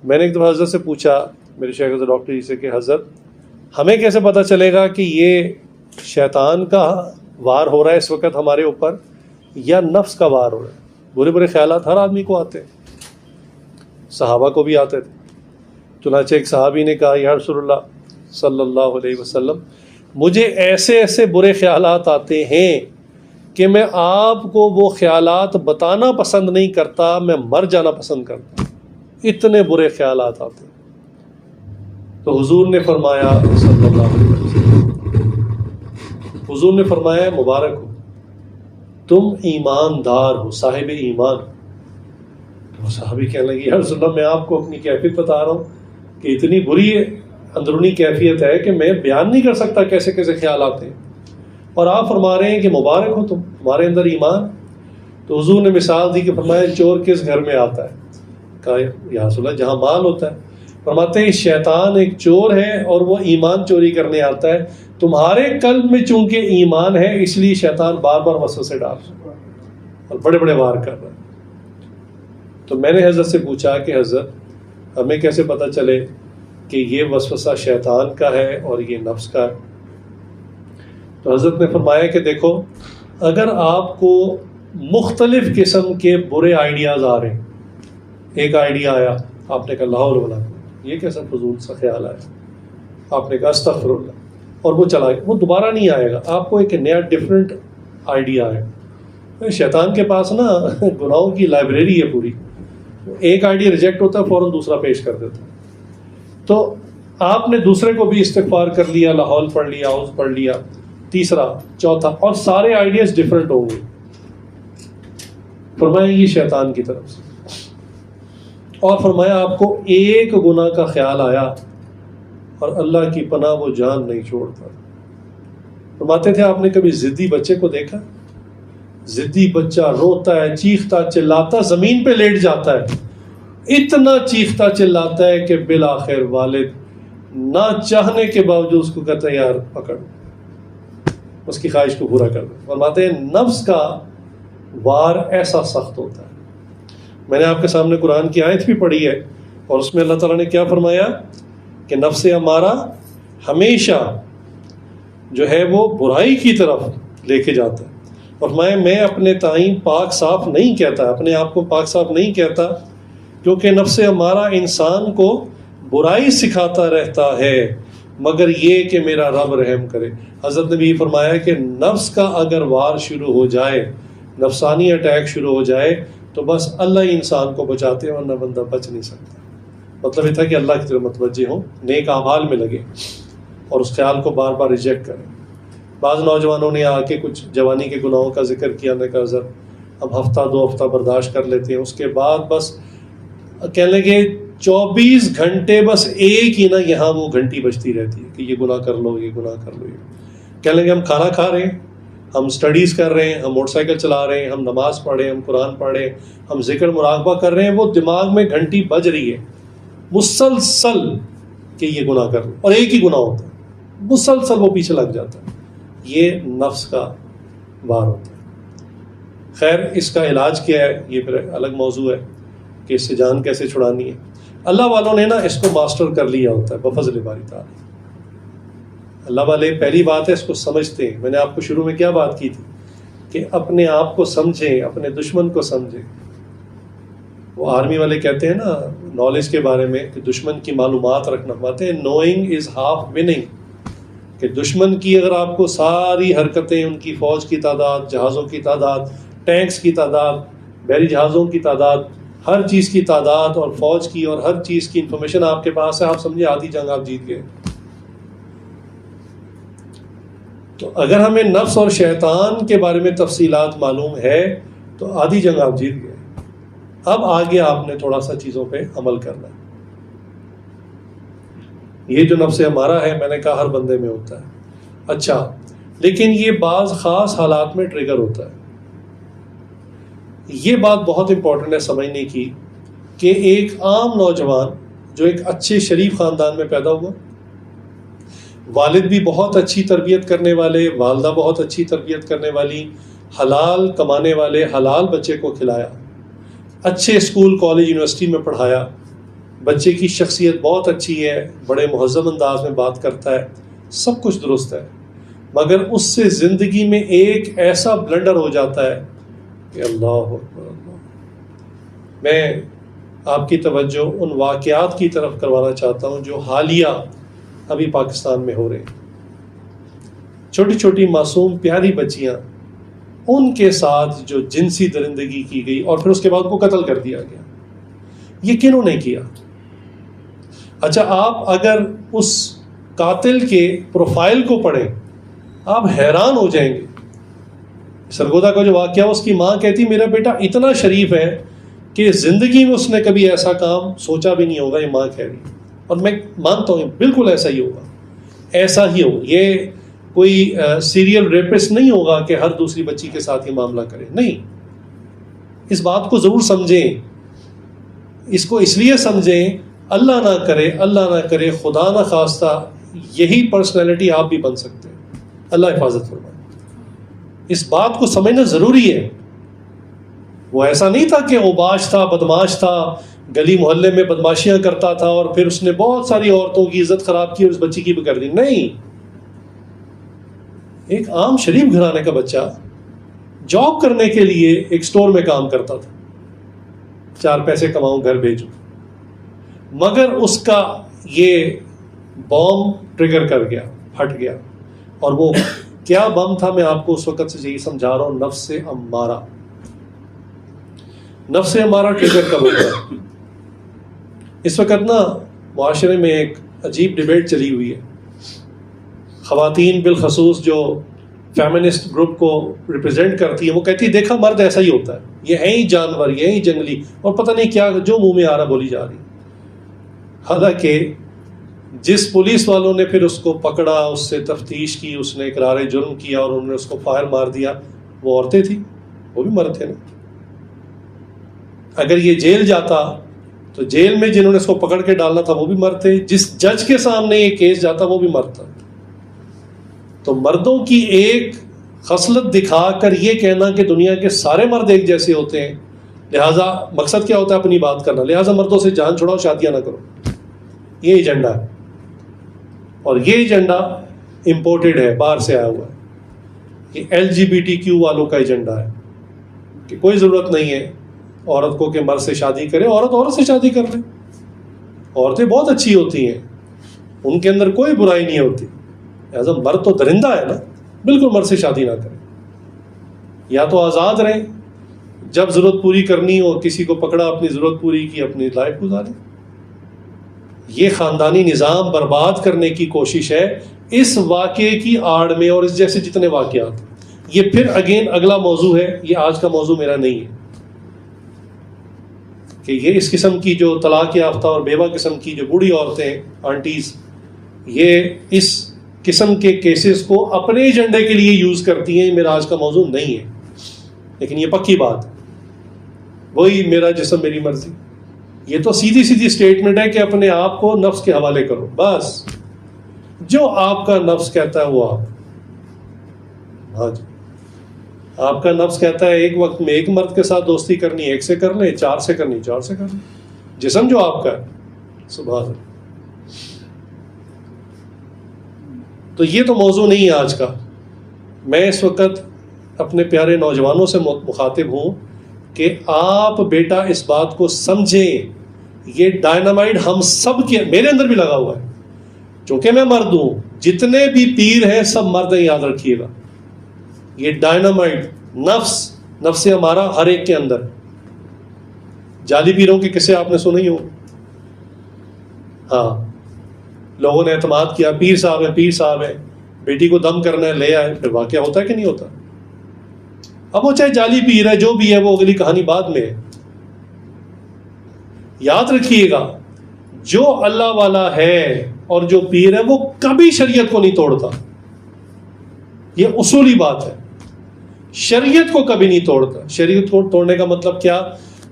میں نے ایک دفعہ حضرت سے پوچھا، میرے شیخ حضرت ڈاکٹر جی سے، کہ حضرت ہمیں کیسے پتہ چلے گا کہ یہ شیطان کا وار ہو رہا ہے اس وقت ہمارے اوپر یا نفس کا وار ہو رہا ہے؟ برے برے خیالات ہر آدمی کو آتے ہیں، صحابہ کو بھی آتے تھے۔ چنانچہ ایک صحابی نے کہا یا رسول اللہ صلی اللہ علیہ وسلم مجھے ایسے ایسے برے خیالات آتے ہیں کہ میں آپ کو وہ خیالات بتانا پسند نہیں کرتا، میں مر جانا پسند کرتا، اتنے برے خیالات آتے ہیں۔ تو حضور نے فرمایا صلی اللہ علیہ وسلم، حضور نے فرمایا مبارک ہو، تم ایماندار ہو، صاحب ایمان۔ تو صحابی کہنے لگے یا رسول اللہ، میں آپ کو اپنی کیفیت بتا رہا ہوں کہ اتنی بری اندرونی کیفیت ہے کہ میں بیان نہیں کر سکتا کیسے کیسے خیال آتے ہیں، اور آپ فرما رہے ہیں کہ مبارک ہو تم، تمہارے اندر ایمان۔ تو حضور نے مثال دی کہ فرمایا چور کس گھر میں آتا ہے؟ کہا یا رسول اللہ جہاں مال ہوتا ہے۔ فرماتے ہیں شیطان ایک چور ہے اور وہ ایمان چوری کرنے آتا ہے، تمہارے قلب میں چونکہ ایمان ہے اس لیے شیطان بار بار وسوسے ڈال رہا ہے اور بڑے بڑے وار کر رہا ہے۔ تو میں نے حضرت سے پوچھا کہ حضرت ہمیں کیسے پتہ چلے کہ یہ وسوسہ شیطان کا ہے اور یہ نفس کا ہے؟ تو حضرت نے فرمایا کہ دیکھو، اگر آپ کو مختلف قسم کے برے آئیڈیاز آ رہے ہیں، ایک آئیڈیا آیا، آپ نے کہا لا حول ولا قوت، یہ کیسا فضول سا خیال آیا، آپ نے کہا استغفر اللہ، اور وہ چلا گیا، وہ دوبارہ نہیں آئے گا، آپ کو ایک نیا ڈفرینٹ آئیڈیا آئے۔ شیطان کے پاس نا گناہوں کی لائبریری ہے پوری، ایک آئیڈیا ریجیکٹ ہوتا ہے فوراً دوسرا پیش کر دیتا ہے۔ تو آپ نے دوسرے کو بھی استغفار کر لیا، لا حول پڑھ لیا، اعوذ پڑھ لیا، تیسرا چوتھا، اور سارے آئیڈیاز ڈفرینٹ ہوں گے۔ فرمایا یہ شیطان کی طرف سے، اور فرمایا آپ کو ایک گناہ کا خیال آیا اور اللہ کی پناہ وہ جان نہیں چھوڑتا۔ فرماتے تھے آپ نے کبھی ضدی بچے کو دیکھا؟ ضدی بچہ روتا ہے، چیختا چلاتا، زمین پہ لیٹ جاتا ہے، اتنا چیختا چلاتا ہے کہ بالآخر والد نہ چاہنے کے باوجود اس کو کہتا ہے یار پکڑ، اس کی خواہش کو پورا کر دے۔ فرماتے ہیں نفس کا وار ایسا سخت ہوتا ہے۔ میں نے آپ کے سامنے قرآن کی آیت بھی پڑھی ہے، اور اس میں اللہ تعالیٰ نے کیا فرمایا کہ نفس ہمارا ہمیشہ جو ہے وہ برائی کی طرف لے کے جاتا ہے۔ فرمایا میں اپنے تئیں پاک صاف نہیں کہتا، اپنے آپ کو پاک صاف نہیں کہتا، کیونکہ نفس ہمارا انسان کو برائی سکھاتا رہتا ہے مگر یہ کہ میرا رب رحم کرے۔ حضرت نے بھی فرمایا کہ نفس کا اگر وار شروع ہو جائے، نفسانی اٹیک شروع ہو جائے، تو بس اللہ ہی انسان کو بچاتے ہیں، ورنہ بندہ بچ نہیں سکتا۔ مطلب یہ تھا کہ اللہ کی طرف متوجہ ہوں، نیک اعمال میں لگے اور اس خیال کو بار بار ریجیکٹ کریں۔ بعض نوجوانوں نے آ کے کچھ جوانی کے گناہوں کا ذکر کیا، نے کہا حضرت ہم ہفتہ دو ہفتہ برداشت کر لیتے ہیں، اس کے بعد بس کہنے لگے 24 گھنٹے بس ایک ہی نا یہاں وہ گھنٹی بجتی رہتی ہے کہ یہ گناہ کر لو، یہ گناہ کر لو۔ یہ کہنے لگے ہم کھانا کھا رہے ہیں، ہم اسٹڈیز کر رہے ہیں، ہم موٹر سائیکل چلا رہے ہیں، ہم نماز پڑھ رہے ہیں، ہم قرآن پڑھ رہے ہیں، ہم ذکر مراقبہ کر رہے ہیں، وہ دماغ میں گھنٹی بج رہی ہے مسلسل کہ یہ گناہ کر لو، اور ایک ہی گناہ ہوتا ہے، مسلسل وہ پیچھے لگ جاتا ہے۔ یہ نفس کا وار ہوتا ہے۔ خیر اس کا علاج کیا ہے یہ پھر الگ موضوع ہے کہ اس سے جان کیسے چھڑانی ہے۔ اللہ والوں نے نا اس کو ماسٹر کر لیا ہوتا ہے بفضل باری تعالیٰ۔ اللہ والے پہلی بات ہے اس کو سمجھتے ہیں۔ میں نے آپ کو شروع میں کیا بات کی تھی کہ اپنے آپ کو سمجھیں، اپنے دشمن کو سمجھیں۔ وہ آرمی والے کہتے ہیں نا نالج کے بارے میں کہ دشمن کی معلومات رکھنا، پاتے ہیں نوئنگ از ہاف وننگ، کہ دشمن کی اگر آپ کو ساری حرکتیں، ان کی فوج کی تعداد، جہازوں کی تعداد، ٹینکس کی تعداد، بحری جہازوں کی تعداد، ہر چیز کی تعداد اور فوج کی اور ہر چیز کی انفارمیشن آپ کے پاس ہے، آپ سمجھے آدھی جنگ آپ جیت گئے۔ تو اگر ہمیں نفس اور شیطان کے بارے میں تفصیلات معلوم ہے تو آدھی جنگ آپ جیت گئے۔ اب آگے آپ نے تھوڑا سا چیزوں پہ عمل کرنا ہے۔ یہ جو نفس ہمارا ہے، میں نے کہا ہر بندے میں ہوتا ہے، اچھا لیکن یہ بعض خاص حالات میں ٹریگر ہوتا ہے۔ یہ بات بہت امپورٹنٹ ہے سمجھنے کی کہ ایک عام نوجوان جو ایک اچھے شریف خاندان میں پیدا ہوا، والد بھی بہت اچھی تربیت کرنے والے، والدہ بہت اچھی تربیت کرنے والی، حلال کمانے والے، حلال بچے کو کھلایا، اچھے اسکول کالج یونیورسٹی میں پڑھایا، بچے کی شخصیت بہت اچھی ہے، بڑے مہذب انداز میں بات کرتا ہے، سب کچھ درست ہے، مگر اس سے زندگی میں ایک ایسا بلنڈر ہو جاتا ہے کہ اللہ اکبر اللہ۔ میں آپ کی توجہ ان واقعات کی طرف کروانا چاہتا ہوں جو حالیہ ابھی پاکستان میں ہو رہے ہیں۔ چھوٹی چھوٹی معصوم پیاری بچیاں، ان کے ساتھ جو جنسی درندگی کی گئی اور پھر اس کے بعد کو قتل کر دیا گیا، یہ کنہوں نے کیا؟ اچھا، آپ اگر اس قاتل کے پروفائل کو پڑھیں آپ حیران ہو جائیں گے. سرگودا کا جو واقعہ، اس کی ماں کہتی میرا بیٹا اتنا شریف ہے کہ زندگی میں اس نے کبھی ایسا کام سوچا بھی نہیں ہوگا. یہ ماں کہہ رہی ہے، اور میں مانتا ہوں بالکل ایسا ہی ہوگا، ایسا ہی ہو. یہ کوئی سیریل ریپسٹ نہیں ہوگا کہ ہر دوسری بچی کے ساتھ یہ معاملہ کرے. نہیں، اس بات کو ضرور سمجھیں، اس کو اس لیے سمجھیں اللہ نہ کرے خدا نہ خواستہ یہی پرسنالٹی آپ بھی بن سکتے ہیں. اللہ حفاظت فرمائے. اس بات کو سمجھنا ضروری ہے. وہ ایسا نہیں تھا کہ اوباش تھا، بدماش تھا، گلی محلے میں بدماشیاں کرتا تھا اور پھر اس نے بہت ساری عورتوں کی عزت خراب کی اور اس بچی کی بھی کر دی. نہیں، ایک عام شریف گھرانے کا بچہ جاب کرنے کے لیے ایک سٹور میں کام کرتا تھا، 4 پیسے کماؤں گھر بھیجوں، مگر اس کا یہ بم ٹریگر کر گیا، پھٹ گیا. اور وہ کیا بم تھا میں آپ کو اس وقت سے یہی سمجھا رہا ہوں، نفس امارہ ٹریگر کب ہوتا ہے. اس وقت نا معاشرے میں ایک عجیب ڈیبیٹ چلی ہوئی ہے. خواتین بالخصوص جو فیمنسٹ گروپ کو ریپرزینٹ کرتی ہیں، وہ کہتی ہے دیکھا مرد ایسا ہی ہوتا ہے، یہ ہے ہی جانور، یہ ہی جنگلی، اور پتہ نہیں کیا جو منہ میں آ رہا بولی جا رہی. حالانکہ جس پولیس والوں نے پھر اس کو پکڑا، اس سے تفتیش کی، اس نے اقرار جرم کیا اور انہوں نے اس کو فائر مار دیا، وہ عورتیں تھیں، وہ بھی مرد تھے نا. اگر یہ جیل جاتا تو جیل میں جنہوں نے اس کو پکڑ کے ڈالنا تھا وہ بھی مرد تھے، جس جج کے سامنے یہ کیس جاتا وہ بھی مرد تھا. تو مردوں کی ایک خصلت دکھا کر یہ کہنا کہ دنیا کے سارے مرد ایک جیسے ہوتے ہیں، لہٰذا مقصد کیا ہوتا ہے اپنی بات کرنا، لہٰذا مردوں سے جان چھڑاؤ، شادیاں نہ کرو. یہ ایجنڈا ہے، اور یہ ایجنڈا امپورٹڈ ہے، باہر سے آیا ہوا ہے. یہ LGBTQ والوں کا ایجنڈا ہے کہ کوئی ضرورت نہیں ہے عورت کو کہ مرد سے شادی کرے، عورت سے شادی کر لے. عورتیں بہت اچھی ہوتی ہیں، ان کے اندر کوئی برائی نہیں ہوتی. لہٰذا مرد تو درندہ ہے نا، بالکل مرد سے شادی نہ کریں. یا تو آزاد رہیں، جب ضرورت پوری کرنی ہو کسی کو پکڑا، اپنی ضرورت پوری کی، اپنی لائف گزاریں. یہ خاندانی نظام برباد کرنے کی کوشش ہے اس واقعے کی آڑ میں، اور اس جیسے جتنے واقعات. یہ پھر اگلا موضوع ہے، یہ آج کا موضوع میرا نہیں ہے کہ یہ اس قسم کی جو طلاق یافتہ اور بیوہ قسم کی جو بوڑھی عورتیں، آنٹیز، یہ اس قسم کے کیسز کو اپنے ایجنڈے کے لیے یوز کرتی ہیں. میرا آج کا موضوع نہیں ہے، لیکن یہ پکی بات ہے، وہی میرا جسم میری مرضی. یہ تو سیدھی سٹیٹمنٹ ہے کہ اپنے آپ کو نفس کے حوالے کرو، بس جو آپ کا نفس کہتا ہے وہ آپ. ہاں جی، آپ کا نفس کہتا ہے ایک وقت میں ایک مرد کے ساتھ دوستی کرنی، ایک سے کر لیں، 4 سے کرنی 4 سے کر لیں. جسم جو آپ کا ہے، سبحان اللہ. تو یہ تو موضوع نہیں ہے آج کا. میں اس وقت اپنے پیارے نوجوانوں سے مخاطب ہوں کہ آپ بیٹا اس بات کو سمجھیں، یہ ڈائنامائٹ ہم سب کے، میرے اندر بھی لگا ہوا ہے، چونکہ میں مرد ہوں. جتنے بھی پیر ہیں سب مرد ہیں، یاد رکھیے گا. یہ ڈائنامائٹ نفس ہمارا ہر ایک کے اندر. جعلی پیروں کے قصے آپ نے سنے ہی ہو. ہاں، لوگوں نے اعتماد کیا، پیر صاحب ہیں، بیٹی کو دم کرنا ہے، لے آئے، پھر واقعہ ہوتا ہے کہ نہیں ہوتا. اب وہ چاہے جعلی پیر ہے، جو بھی ہے، وہ اگلی کہانی بعد میں ہے. یاد رکھیے گا، جو اللہ والا ہے اور جو پیر ہے وہ کبھی شریعت کو نہیں توڑتا. یہ اصولی بات ہے، شریعت کو کبھی نہیں توڑتا. شریعت کو توڑنے کا مطلب کیا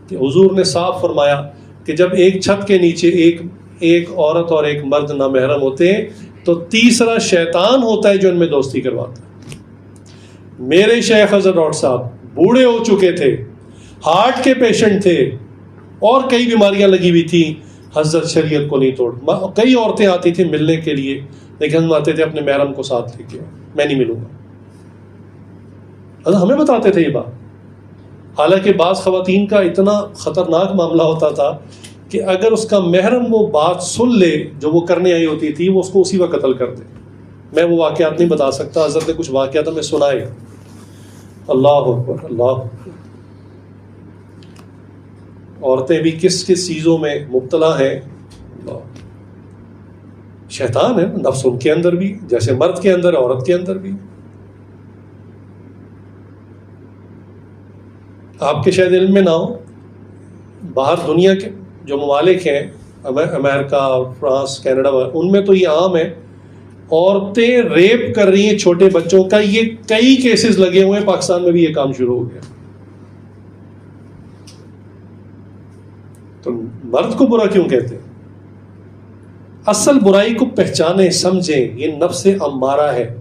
کہ حضور نے صاف فرمایا کہ جب ایک چھت کے نیچے ایک عورت اور ایک مرد نامحرم ہوتے ہیں تو تیسرا شیطان ہوتا ہے جو ان میں دوستی کرواتا ہے. میرے شیخ حضرت ڈاکٹر صاحب بوڑھے ہو چکے تھے، ہارٹ کے پیشنٹ تھے اور کئی بیماریاں لگی ہوئی تھیں. حضرت شریعت کو نہیں توڑ. کئی عورتیں آتی تھیں ملنے کے لیے، لیکن ہم آتے تھے اپنے محرم کو ساتھ لے کے، میں نہیں ملوں گا. حضرت ہمیں بتاتے تھے یہ بات. حالانکہ بعض خواتین کا اتنا خطرناک معاملہ ہوتا تھا کہ اگر اس کا محرم وہ بات سن لے جو وہ کرنے آئی ہوتی تھی، وہ اس کو اسی وقت قتل کر دے. میں وہ واقعات نہیں بتا سکتا، حضرت نے کچھ واقعات ہمیں سنائے. اللہ اکبر اللہ اکبر. عورتیں بھی کس کس چیزوں میں مبتلا ہیں. اللہ. شیطان ہے نفس ان کے اندر بھی، جیسے مرد کے اندر ہے عورت کے اندر بھی. آپ کے شاید علم میں نہ ہو، باہر دنیا کے جو ممالک ہیں، امریکہ، فرانس، کینیڈا، ان میں تو یہ عام ہے. عورتیں ریپ کر رہی ہیں چھوٹے بچوں کا. یہ کئی کیسز لگے ہوئے ہیں، پاکستان میں بھی یہ کام شروع ہو گیا. تو مرد کو برا کیوں کہتے ہیں؟ اصل برائی کو پہچانیں، سمجھیں. یہ نفس امارہ ہے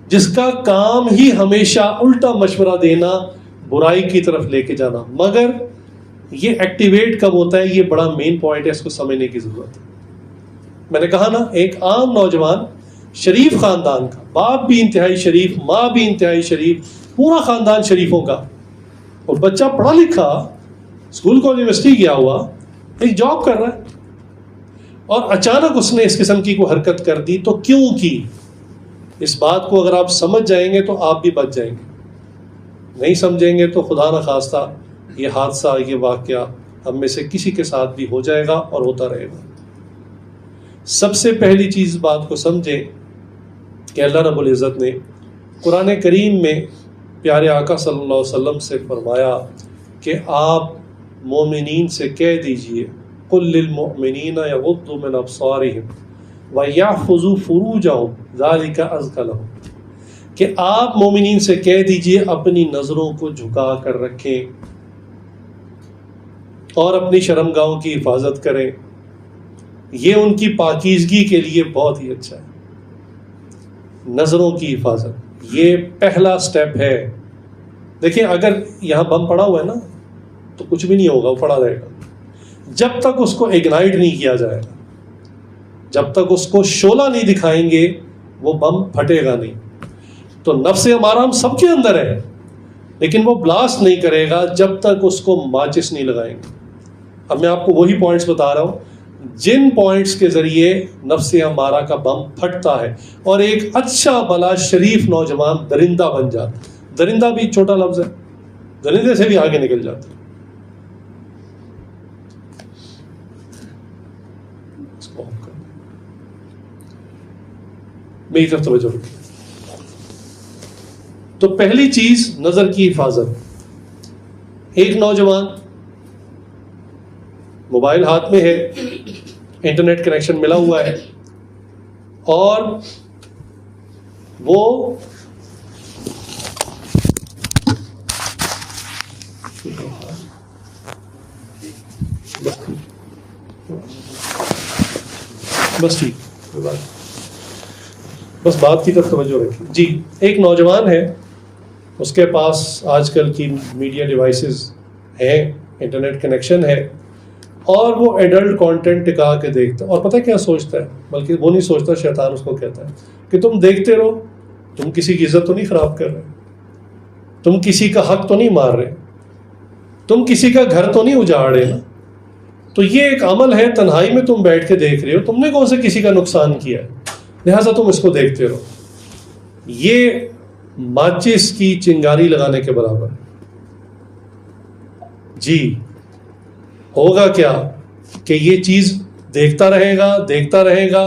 جس کا کام ہی ہمیشہ الٹا مشورہ دینا، برائی کی طرف لے کے جانا. مگر یہ ایکٹیویٹ کب ہوتا ہے؟ یہ بڑا مین پوائنٹ ہے، اس کو سمجھنے کی ضرورت ہے. میں نے کہا نا، ایک عام نوجوان شریف خاندان کا، باپ بھی انتہائی شریف، ماں بھی انتہائی شریف، پورا خاندان شریفوں کا، اور بچہ پڑھا لکھا، اسکول کو یونیورسٹی گیا ہوا، ایک جاب کر رہا ہے، اور اچانک اس نے اس قسم کی کوئی حرکت کر دی. تو کیوں کی؟ اس بات کو اگر آپ سمجھ جائیں گے تو آپ بھی بچ جائیں گے. نہیں سمجھیں گے تو خدا نخواستہ یہ حادثہ، یہ واقعہ ہم میں سے کسی کے ساتھ بھی ہو جائے گا اور ہوتا رہے گا. سب سے پہلی چیز بات کو سمجھیں کہ اللہ رب العزت نے قرآن کریم میں پیارے آقا صلی اللہ علیہ وسلم سے فرمایا کہ آپ مومنین سے کہہ دیجئے، قل للمؤمنین یغضوا من ابصارہم ویحفظوا فروجہم ذلک ازکی لہم، کہ آپ مومنین سے کہہ دیجئے اپنی نظروں کو جھکا کر رکھیں اور اپنی شرمگاہوں کی حفاظت کریں، یہ ان کی پاکیزگی کے لیے بہت ہی اچھا ہے. نظروں کی حفاظت یہ پہلا سٹیپ ہے. دیکھیں اگر یہاں بم پڑا ہوا ہے نا تو کچھ بھی نہیں ہوگا، وہ پڑا رہے گا جب تک اس کو اگنائٹ نہیں کیا جائے گا، جب تک اس کو شعلہ نہیں دکھائیں گے وہ بم پھٹے گا نہیں. تو نفس ہمارا ہم سب کے اندر ہے، لیکن وہ بلاسٹ نہیں کرے گا جب تک اس کو ماچس نہیں لگائیں گے. اب میں آپ کو وہی پوائنٹس بتا رہا ہوں جن پوائنٹس کے ذریعے نفس ہمارا کا بم پھٹتا ہے اور ایک اچھا بلا شریف نوجوان درندہ بن جاتا. درندہ بھی چھوٹا لفظ ہے، درندے سے بھی آگے نکل جاتا. میری طرف توجہ رکھیں. تو پہلی چیز نظر کی حفاظت. ایک نوجوان موبائل ہاتھ میں ہے، انٹرنیٹ کنیکشن ملا ہوا ہے، اور وہ بس ٹھیک، بس بات کی طرف توجہ رکھیں. جی، ایک نوجوان ہے، اس کے پاس آج کل کی میڈیا ڈیوائسز ہیں، انٹرنیٹ کنیکشن ہے، اور وہ ایڈلٹ کانٹینٹ ٹکا کے دیکھتا ہے. اور پتہ کیا سوچتا ہے؟ بلکہ وہ نہیں سوچتا، شیطان اس کو کہتا ہے کہ تم دیکھتے رہو، تم کسی کی عزت تو نہیں خراب کر رہے، تم کسی کا حق تو نہیں مار رہے، تم کسی کا گھر تو نہیں اجاڑ رہے نا. تو یہ ایک عمل ہے، تنہائی میں تم بیٹھ کے دیکھ رہے ہو، تم نے کون سے کسی کا نقصان کیا ہے، لہٰذا تم اس کو دیکھتے رہو. یہ ماچس کی چنگاری لگانے کے برابر ہے. جی، ہوگا کیا کہ یہ چیز دیکھتا رہے گا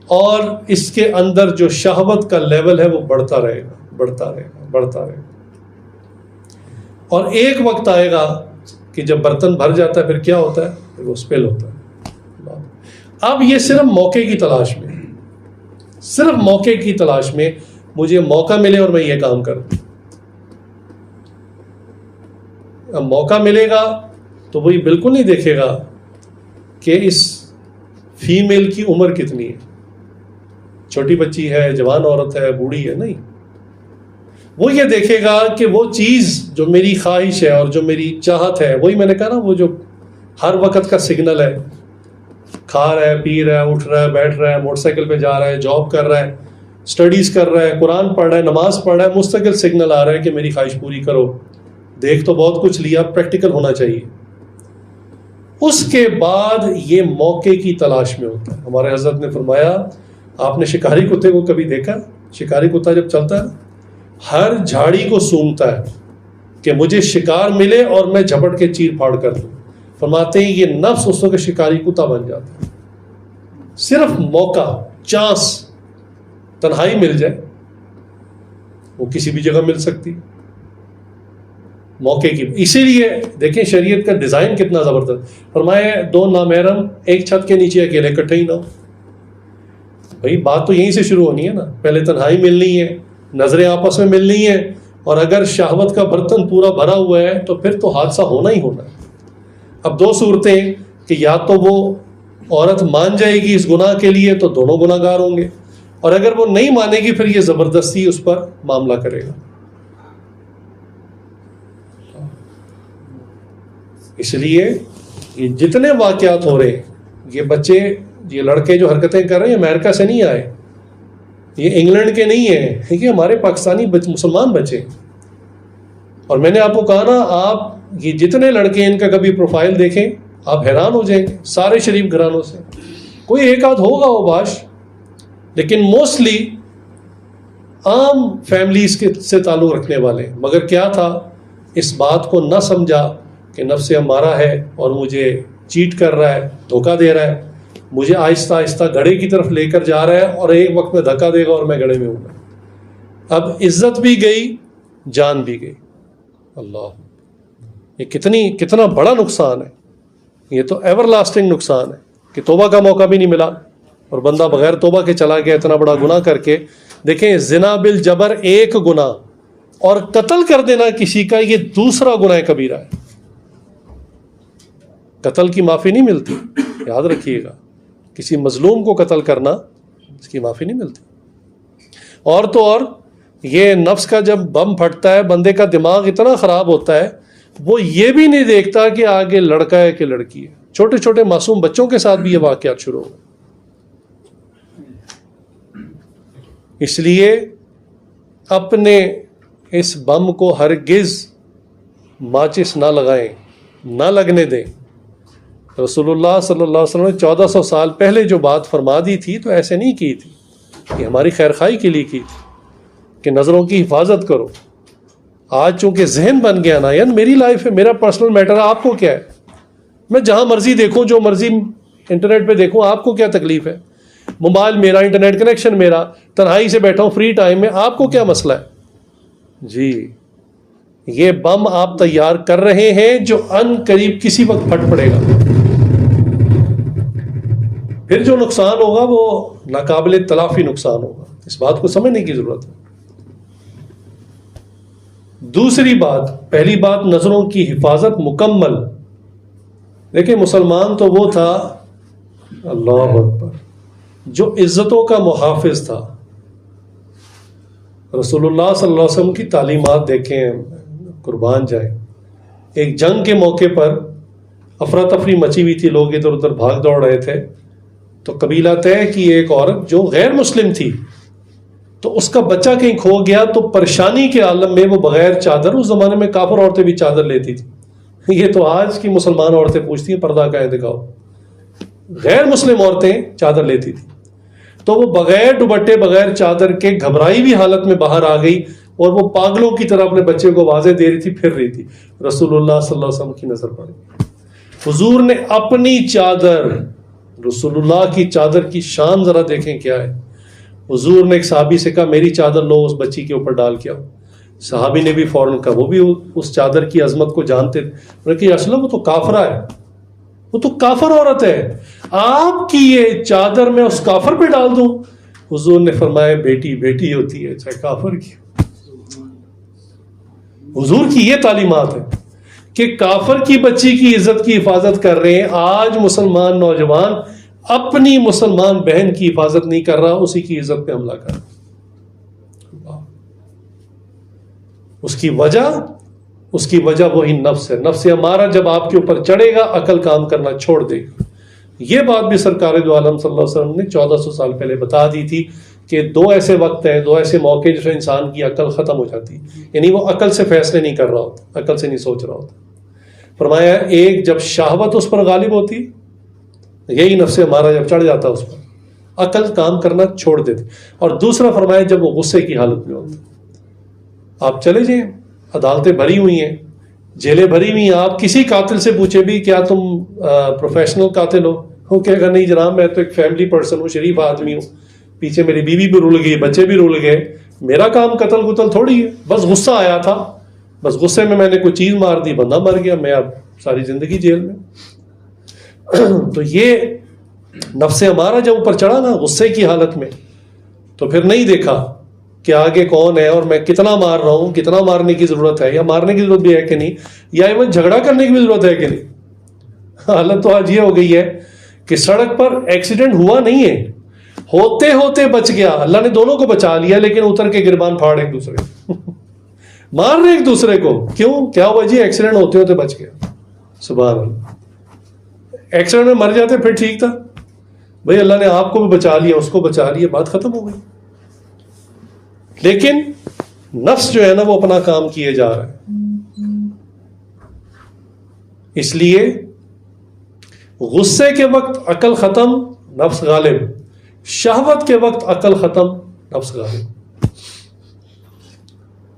اور اس کے اندر جو شہوت کا لیول ہے وہ بڑھتا رہے گا. اور ایک وقت آئے گا کہ جب برتن بھر جاتا ہے پھر کیا ہوتا ہے؟ پھر وہ اسپل ہوتا ہے. اب یہ صرف موقع کی تلاش میں مجھے موقع ملے اور میں یہ کام کروں. اب موقع ملے گا تو وہی بالکل نہیں دیکھے گا کہ اس فیمیل کی عمر کتنی ہے، چھوٹی بچی ہے، جوان عورت ہے، بوڑھی ہے. نہیں، وہ یہ دیکھے گا کہ وہ چیز جو میری خواہش ہے اور جو میری چاہت ہے، وہی میں نے کہا نا، وہ جو ہر وقت کا سگنل ہے، کھا رہا ہے، پی رہا ہے، اٹھ رہا ہے، بیٹھ رہا ہے، موٹر سائیکل پہ جا رہا ہے، جاب کر رہا ہے، اسٹڈیز کر رہا ہے، قرآن پڑھ رہا ہے، نماز پڑھ رہا ہے، مستقل سگنل آ رہا ہے کہ میری خواہش پوری کرو. دیکھ تو بہت کچھ لیا، پریکٹیکل ہونا چاہیے. اس کے بعد یہ موقع کی تلاش میں ہوتا ہے. ہمارے حضرت نے فرمایا آپ نے شکاری کتے کو کبھی دیکھا؟ شکاری کتا جب چلتا ہے ہر جھاڑی کو سونگھتا ہے کہ مجھے شکار ملے اور میں جھپٹ کے چیر پھاڑ کر دوں. فرماتے ہیں یہ نفس اس وقت شکاری کتا بن جاتا ہے. صرف موقع، چانس، تنہائی مل جائے، وہ کسی بھی جگہ مل سکتی موقع کی. اسی لیے دیکھیں شریعت کا ڈیزائن کتنا زبردست. فرمایا 2 نامحرم ایک چھت کے نیچے اکیلے اکٹھے ہی نہ ہو. بھائی بات تو یہیں سے شروع ہونی ہے نا. پہلے تنہائی ملنی ہے، نظریں آپس میں ملنی ہے، اور اگر شہوت کا برتن پورا بھرا ہوا ہے تو پھر تو حادثہ ہونا ہی ہونا ہے. اب 2 صورتیں کہ یا تو وہ عورت مان جائے گی اس گناہ کے لیے تو دونوں گناہ گار ہوں گے، اور اگر وہ نہیں مانے گی پھر یہ زبردستی اس پر معاملہ کرے گا. اس لیے یہ جتنے واقعات ہو رہے ہیں، یہ بچے، یہ لڑکے جو حرکتیں کر رہے ہیں، یہ امریکہ سے نہیں آئے، یہ انگلینڈ کے نہیں ہیں، یہ ہمارے پاکستانی مسلمان بچے. اور میں نے آپ کو کہا نا، آپ یہ جتنے لڑکے ان کا کبھی پروفائل دیکھیں آپ حیران ہو جائیں گے. سارے شریف گھرانوں سے، کوئی ایک آدھ ہوگا وہ باش، لیکن موسٹلی عام فیملیز کے سے تعلق رکھنے والے. مگر کیا تھا، اس بات کو نہ سمجھا کہ نفس امارہ ہے اور مجھے چیٹ کر رہا ہے، دھوکہ دے رہا ہے، مجھے آہستہ آہستہ گڑھے کی طرف لے کر جا رہا ہے، اور ایک وقت میں دھکا دے گا اور میں گڑھے میں ہوں گا. اب عزت بھی گئی، جان بھی گئی. اللہ، یہ کتنا بڑا نقصان ہے. یہ تو ایور لاسٹنگ نقصان ہے کہ توبہ کا موقع بھی نہیں ملا اور بندہ بغیر توبہ کے چلا گیا اتنا بڑا گناہ کر کے. دیکھیں زنا بالجبر ایک گناہ، اور قتل کر دینا کسی کا یہ دوسرا گناہ کبیرہ ہے. قتل کی معافی نہیں ملتی، یاد رکھیے گا. کسی مظلوم کو قتل کرنا، اس کی معافی نہیں ملتی. اور تو اور یہ نفس کا جب بم پھٹتا ہے بندے کا دماغ اتنا خراب ہوتا ہے، وہ یہ بھی نہیں دیکھتا کہ آگے لڑکا ہے کہ لڑکی ہے. چھوٹے چھوٹے معصوم بچوں کے ساتھ بھی یہ واقعات شروع ہو گئے. اس لیے اپنے اس بم کو ہرگز ماچس نہ لگائیں، نہ لگنے دیں. رسول اللہ صلی اللہ علیہ وسلم نے 1400 سال پہلے جو بات فرما دی تھی تو ایسے نہیں کی تھی، یہ ہماری خیر خواہی کے لیے کی تھی کہ نظروں کی حفاظت کرو. آج چونکہ ذہن بن گیا نا، یار میری لائف ہے، میرا پرسنل میٹر ہے، آپ کو کیا ہے؟ میں جہاں مرضی دیکھوں، جو مرضی انٹرنیٹ پہ دیکھوں، آپ کو کیا تکلیف ہے؟ موبائل میرا، انٹرنیٹ کنیکشن میرا، تنہائی سے بیٹھا ہوں فری ٹائم میں، آپ کو کیا مسئلہ ہے؟ جی یہ بم آپ تیار کر رہے ہیں جو ان قریب کسی وقت پھٹ پڑے گا. پھر جو نقصان ہوگا وہ ناقابل تلافی نقصان ہوگا. اس بات کو سمجھنے کی ضرورت ہے. دوسری بات، پہلی بات نظروں کی حفاظت مکمل. دیکھیں مسلمان تو وہ تھا، اللہ اکبر، جو عزتوں کا محافظ تھا. رسول اللہ صلی اللہ علیہ وسلم کی تعلیمات دیکھیں، قربان جائیں. ایک جنگ کے موقع پر افراتفری مچی ہوئی تھی، لوگ ادھر ادھر بھاگ دوڑ رہے تھے، تو قبیلہ طے کی ایک عورت جو غیر مسلم تھی، تو اس کا بچہ کہیں کھو گیا، تو پریشانی کے عالم میں وہ بغیر چادر، اس زمانے میں کافر عورتیں بھی چادر لیتی تھی، یہ تو آج کی مسلمان عورتیں پوچھتی ہیں پردہ کا ہے دکھاؤ، غیر مسلم عورتیں چادر لیتی تھی. تو وہ بغیر دوپٹے بغیر چادر کے گھبرائی ہوئی حالت میں باہر آ گئی، اور وہ پاگلوں کی طرح اپنے بچے کو واضح دے رہی تھی، پھر رہی تھی. رسول اللہ صلی اللہ علیہ وسلم کی نظر پڑ گئی. حضور نے اپنی چادر، رسول اللہ کی چادر کی شان ذرا دیکھیں کیا ہے. حضور نے ایک صحابی سے کہا میری چادر لو، اس بچی کے اوپر ڈال کے آؤ. صحابی نے بھی فوراً کہا، وہ بھی اس چادر کی عظمت کو جانتے تھے. انہوں نے کہا یا رسول اللہ وہ تو کافرہ ہے، وہ تو کافر عورت ہے، آپ کی یہ چادر میں اس کافر پہ ڈال دوں؟ حضور نے فرمایا بیٹی بیٹی ہوتی ہے چاہے کافر کی. حضور کی یہ تعلیمات ہے کہ کافر کی بچی کی عزت کی حفاظت کر رہے ہیں. آج مسلمان نوجوان اپنی مسلمان بہن کی حفاظت نہیں کر رہا، اسی کی عزت پہ حملہ کر رہا. اس کی وجہ وہی نفس ہے. نفس امارہ جب آپ کے اوپر چڑھے گا، عقل کام کرنا چھوڑ دے گا. یہ بات بھی سرکار دو عالم صلی اللہ علیہ وسلم نے 1400 سال پہلے بتا دی تھی کہ 2 ایسے وقت ہیں، 2 ایسے موقع جس میں انسان کی عقل ختم ہو جاتی، یعنی وہ عقل سے فیصلے نہیں کر رہا ہوتا، عقل سے نہیں سوچ رہا ہوتا. فرمایا ایک جب شہوت اس پر غالب ہوتی، یہی نفس امارہ جب چڑھ جاتا اس پر، عقل کام کرنا چھوڑ دیتی. اور دوسرا فرمایا جب وہ غصے کی حالت میں ہوتا, آپ چلے جائیں, عدالتیں بھری ہوئی ہیں, جیلیں بھری ہوئی ہیں, آپ کسی قاتل سے پوچھیں بھی کیا تم پروفیشنل قاتل ہو, وہ کہے گا نہیں جناب میں تو ایک فیملی پرسن ہوں, شریف آدمی ہوں, پیچھے میری بیوی بھی رول گئی, بچے بھی رول گئے, میرا کام قتل قتل تھوڑی ہے, بس غصہ آیا تھا, بس غصے میں نے کوئی چیز مار دی, بندہ مر گیا, میں اب ساری زندگی جیل میں. تو یہ نفس ہمارا جب اوپر چڑھا نا غصے کی حالت میں, تو پھر نہیں دیکھا کہ آگے کون ہے اور میں کتنا مار رہا ہوں, کتنا مارنے کی ضرورت ہے, یا مارنے کی ضرورت بھی ہے کہ نہیں, یا ایون جھگڑا کرنے کی بھی ضرورت ہے کہ نہیں. حالت تو آج یہ ہو گئی ہے کہ سڑک پر ایکسیڈنٹ ہوا نہیں ہے, ہوتے ہوتے بچ گیا, اللہ نے دونوں کو بچا لیا, لیکن اتر کے گربان پھاڑ ایک دوسرے کو مار رہے ایک دوسرے کو. کیوں, کیا ہوا جی, ایکسیڈنٹ ہوتے ہوتے بچ گیا. سبحان اللہ. ایکسیڈنٹ میں مر جاتے پھر ٹھیک تھا بھائی, اللہ نے آپ کو بھی بچا لیا, اس کو بچا لیا, بات ختم ہو گئی. لیکن نفس جو ہے نا وہ اپنا کام کیے جا رہا ہے. اس لیے غصے کے وقت عقل ختم, نفس غالب. شہوت کے وقت عقل ختم, نفس غالب.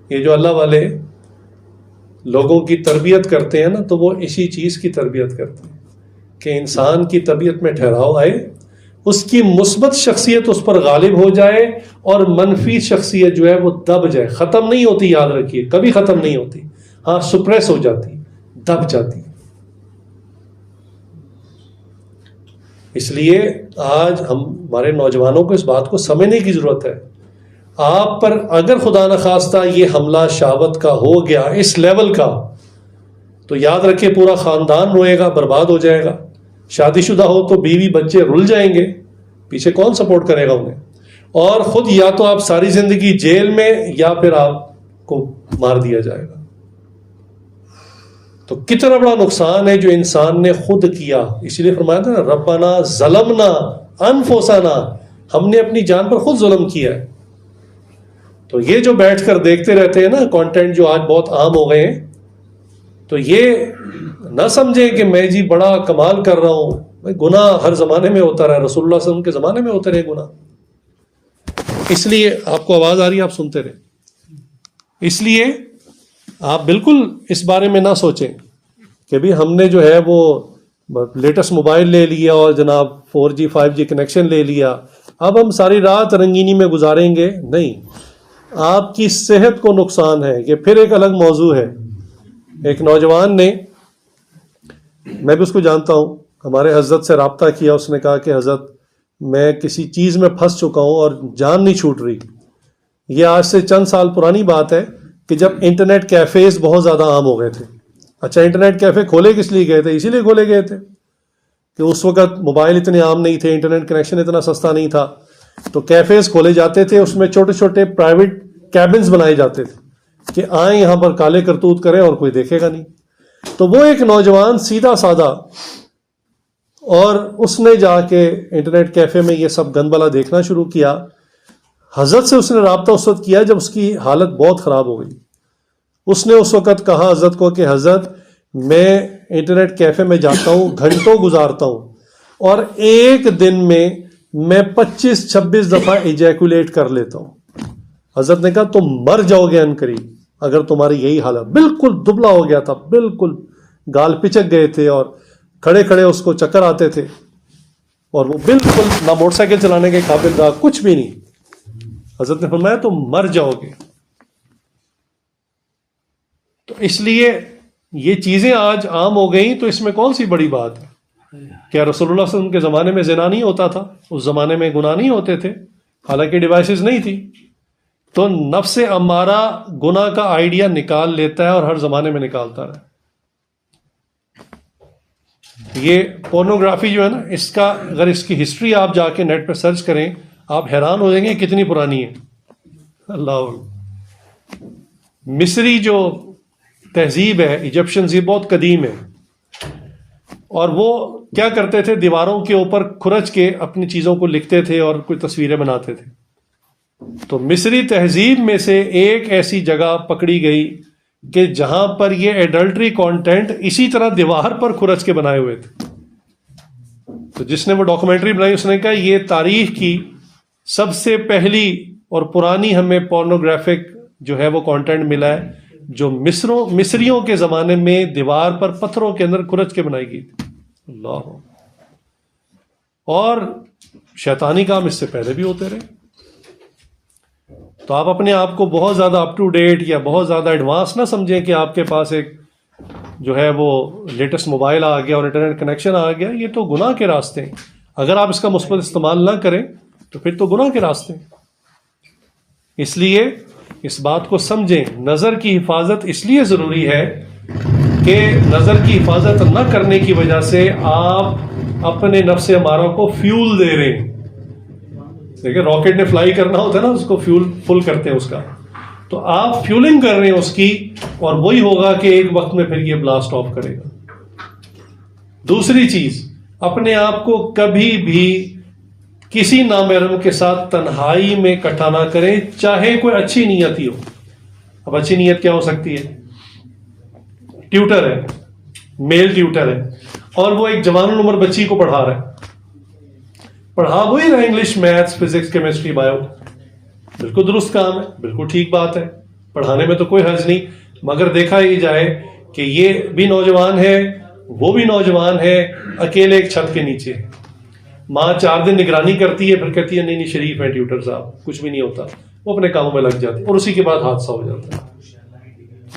یہ جو اللہ والے لوگوں کی تربیت کرتے ہیں نا, تو وہ اسی چیز کی تربیت کرتے ہیں کہ انسان کی طبیعت میں ٹھہراؤ آئے, اس کی مثبت شخصیت اس پر غالب ہو جائے, اور منفی شخصیت جو ہے وہ دب جائے. ختم نہیں ہوتی, یاد رکھیے, کبھی ختم نہیں ہوتی, ہاں سپریس ہو جاتی, دب جاتی. اس لیے آج ہمارے نوجوانوں کو اس بات کو سمجھنے کی ضرورت ہے. آپ پر اگر خدا نخواستہ یہ حملہ شہوت کا ہو گیا اس لیول کا, تو یاد رکھے پورا خاندان روئے گا, برباد ہو جائے گا. شادی شدہ ہو تو بیوی بچے رل جائیں گے, پیچھے کون سپورٹ کرے گا انہیں, اور خود یا تو آپ ساری زندگی جیل میں, یا پھر آپ کو مار دیا جائے گا. تو کتنا بڑا نقصان ہے جو انسان نے خود کیا. اسی لیے فرمایا تھا نا, ربنا ظلمنا انفسنا, ہم نے اپنی جان پر خود ظلم کیا ہے. تو یہ جو بیٹھ کر دیکھتے رہتے ہیں نا کانٹینٹ جو آج بہت عام ہو گئے ہیں, تو یہ نہ سمجھیں کہ میں جی بڑا کمال کر رہا ہوں. بھائی گناہ ہر زمانے میں ہوتا رہا, رسول اللہ صلی اللہ علیہ وسلم کے زمانے میں ہوتے رہے گناہ. اس لیے آپ کو آواز آ رہی ہے, آپ سنتے رہے. اس لیے آپ بالکل اس بارے میں نہ سوچیں کہ بھی ہم نے جو ہے وہ لیٹسٹ موبائل لے لیا اور جناب 4G 5G کنیکشن لے لیا, اب ہم ساری رات رنگینی میں گزاریں گے. نہیں, آپ کی صحت کو نقصان ہے, یہ پھر ایک الگ موضوع ہے. ایک نوجوان نے, میں بھی اس کو جانتا ہوں, ہمارے حضرت سے رابطہ کیا. اس نے کہا کہ حضرت میں کسی چیز میں پھنس چکا ہوں اور جان نہیں چھوٹ رہی. یہ آج سے چند سال پرانی بات ہے کہ جب انٹرنیٹ کیفیز بہت زیادہ عام ہو گئے تھے. اچھا, انٹرنیٹ کیفے کھولے کس لیے گئے تھے؟ اسی لیے کھولے گئے تھے کہ اس وقت موبائل اتنے عام نہیں تھے, انٹرنیٹ کنیکشن اتنا سستا نہیں تھا. تو کیفیز کھولے جاتے تھے, اس میں چھوٹے چھوٹے پرائیویٹ کیبنز بنائے جاتے تھے کہ آئیں یہاں پر کالے کرتوت کریں اور کوئی دیکھے گا نہیں. تو وہ ایک نوجوان سیدھا سادہ, اور اس نے جا کے انٹرنیٹ کیفے میں یہ سب گند بلا دیکھنا شروع کیا. حضرت سے اس نے رابطہ اس وقت کیا جب اس کی حالت بہت خراب ہو گئی. اس نے اس وقت کہا حضرت کو کہ حضرت میں انٹرنیٹ کیفے میں جاتا ہوں, گھنٹوں گزارتا ہوں, اور ایک دن میں 25-26 دفعہ ایجیکولیٹ کر لیتا ہوں. حضرت نے کہا تم مر جاؤ گے ان قریب اگر تمہاری یہی حالت. بالکل دبلا ہو گیا تھا, بالکل گال پچک گئے تھے, اور کھڑے کھڑے اس کو چکر آتے تھے, اور وہ بالکل نہ موٹر سائیکل چلانے کے قابل تھا, کچھ بھی نہیں. حضرت نے فرمایا تم مر جاؤ گے. تو اس لیے یہ چیزیں آج عام ہو گئیں, تو اس میں کون سی بڑی بات ہے؟ کیا رسول اللہ صلی اللہ علیہ وسلم کے زمانے میں زنا نہیں ہوتا تھا؟ اس زمانے میں گناہ نہیں ہوتے تھے؟ حالانکہ ڈیوائسز نہیں تھی. تو نفس امارہ گناہ کا آئیڈیا نکال لیتا ہے, اور ہر زمانے میں نکالتا رہا. یہ پورنوگرافی جو ہے نا, اس کا اگر اس کی ہسٹری آپ جا کے نیٹ پہ سرچ کریں, آپ حیران ہو جائیں گے کتنی پرانی ہے. اللہ, مصری جو تہذیب ہے, ایجپشن یہ بہت قدیم ہے, اور وہ کیا کرتے تھے, دیواروں کے اوپر کھرچ کے اپنی چیزوں کو لکھتے تھے اور کوئی تصویریں بناتے تھے. تو مصری تہذیب میں سے ایک ایسی جگہ پکڑی گئی کہ جہاں پر یہ ایڈلٹری کانٹینٹ اسی طرح دیوار پر کھرچ کے بنائے ہوئے تھے. تو جس نے وہ ڈاکومنٹری بنائی اس نے کہا یہ تاریخ کی سب سے پہلی اور پرانی ہمیں پورنوگرافک جو ہے وہ کانٹینٹ ملا ہے جو مصریوں کے زمانے میں دیوار پر پتھروں کے اندر کھرچ کے بنائی گئی تھی. اللہ. اور شیطانی کام اس سے پہلے بھی ہوتے رہے. تو آپ اپنے آپ کو بہت زیادہ اپ ٹو ڈیٹ یا بہت زیادہ ایڈوانس نہ سمجھیں کہ آپ کے پاس ایک جو ہے وہ لیٹسٹ موبائل آ گیا اور انٹرنیٹ کنیکشن آ گیا. یہ تو گناہ کے راستے ہیں. اگر آپ اس کا مثبت استعمال نہ کریں تو پھر تو گناہ کے راستے ہیں. اس لیے اس بات کو سمجھیں. نظر کی حفاظت اس لیے ضروری ہے کہ نظر کی حفاظت نہ کرنے کی وجہ سے آپ اپنے نفس امارہ کو فیول دے رہے ہیں. دیکھیں راکٹ نے فلائی کرنا ہوتا ہے نا, اس کو فیول فل کرتے ہیں اس کا, تو آپ فیولنگ کر رہے ہیں اس کی, اور وہی ہوگا کہ ایک وقت میں پھر یہ بلاسٹ آف کرے گا. دوسری چیز, اپنے آپ کو کبھی بھی کسی نامحرم کے ساتھ تنہائی میں اکٹھا نہ کریں, چاہے کوئی اچھی نیت ہی ہو. اب اچھی نیت کیا ہو سکتی ہے؟ ٹیوٹر ہے, میل ٹیوٹر ہے, اور وہ ایک جوان العمر بچی کو پڑھا رہا ہے. پڑھا وہی رہا English, maths, physics, chemistry, bio. بالکل درست کام ہے, بالکل ٹھیک بات ہے, پڑھانے میں تو کوئی حرج نہیں. مگر دیکھا ہی جائے کہ یہ بھی نوجوان ہے, وہ بھی نوجوان ہے, اکیلے ایک چھت کے نیچے. ماں 4 دن نگرانی کرتی ہے, پھر کہتی ہے نہیں شریف ہے ٹیوٹر صاحب, کچھ بھی نہیں ہوتا. وہ اپنے کاموں میں لگ جاتے اور اسی کے بعد حادثہ ہو جاتا ہے.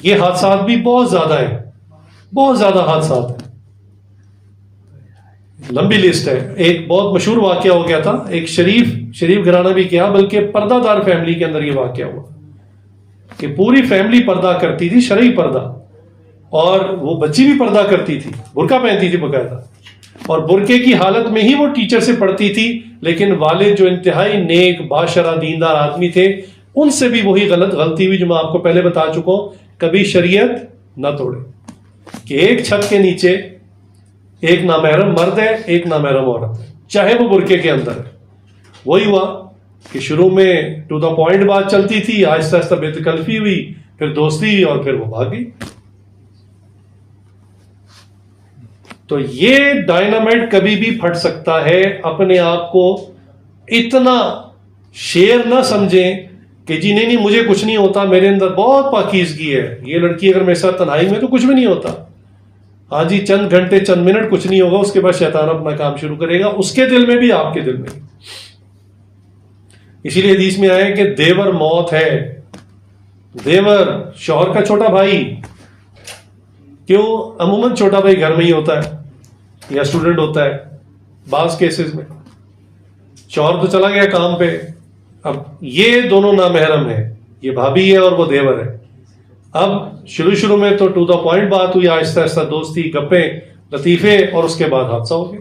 یہ حادثات بھی بہت زیادہ ہیں, بہت زیادہ حادثات ہیں, لمبی لسٹ ہے. ایک بہت مشہور واقعہ ہو گیا تھا, ایک شریف گھرانہ بھی کیا, بلکہ پردہ دار فیملی کے اندر یہ واقعہ ہوا کہ پوری فیملی پردہ کرتی تھی, شرعی پردہ, اور وہ بچی بھی پردہ کرتی تھی, برقع پہنتی تھی باقاعدہ, اور برقعے کی حالت میں ہی وہ ٹیچر سے پڑھتی تھی. لیکن والد جو انتہائی نیک باشرہ دیندار آدمی تھے, ان سے بھی وہی غلطی ہوئی جو میں آپ کو پہلے بتا چکا ہوں. کبھی شریعت نہ توڑے کہ ایک چھت کے نیچے ایک نامحرم مرد ہے, ایک نامحرم عورت ہے, چاہے وہ برقعے کے اندر ہے. وہی ہوا کہ شروع میں ٹو دا پوائنٹ بات چلتی تھی, آہستہ آہستہ بے تکلفی ہوئی, پھر دوستی ہوئی, اور پھر وہ بھاگی. تو یہ ڈائنامائٹ کبھی بھی پھٹ سکتا ہے. اپنے آپ کو اتنا شیر نہ سمجھیں کہ جی نہیں مجھے کچھ نہیں ہوتا, میرے اندر بہت پاکیزگی ہے, یہ لڑکی اگر میرے ساتھ تنہائی میں تو کچھ بھی نہیں ہوتا. ہاں جی, چند گھنٹے چند منٹ کچھ نہیں ہوگا, اس کے بعد شیطان اپنا کام شروع کرے گا, اس کے دل میں بھی آپ کے دل میں. اسی لیے حدیث میں آئے کہ دیور موت ہے. دیور شوہر کا چھوٹا بھائی, کیوں عموماً چھوٹا بھائی گھر میں ہی ہوتا ہے یا اسٹوڈنٹ ہوتا ہے. بعض کیسز میں شوہر تو چلا گیا کام پہ, اب یہ دونوں نامحرم ہیں, یہ بھابھی ہے اور وہ دیور ہے. اب شروع میں تو ٹو دا پوائنٹ بات ہوئی, آہستہ آہستہ دوستی, گپیں, لطیفے, اور اس کے بعد حادثہ ہو گیا.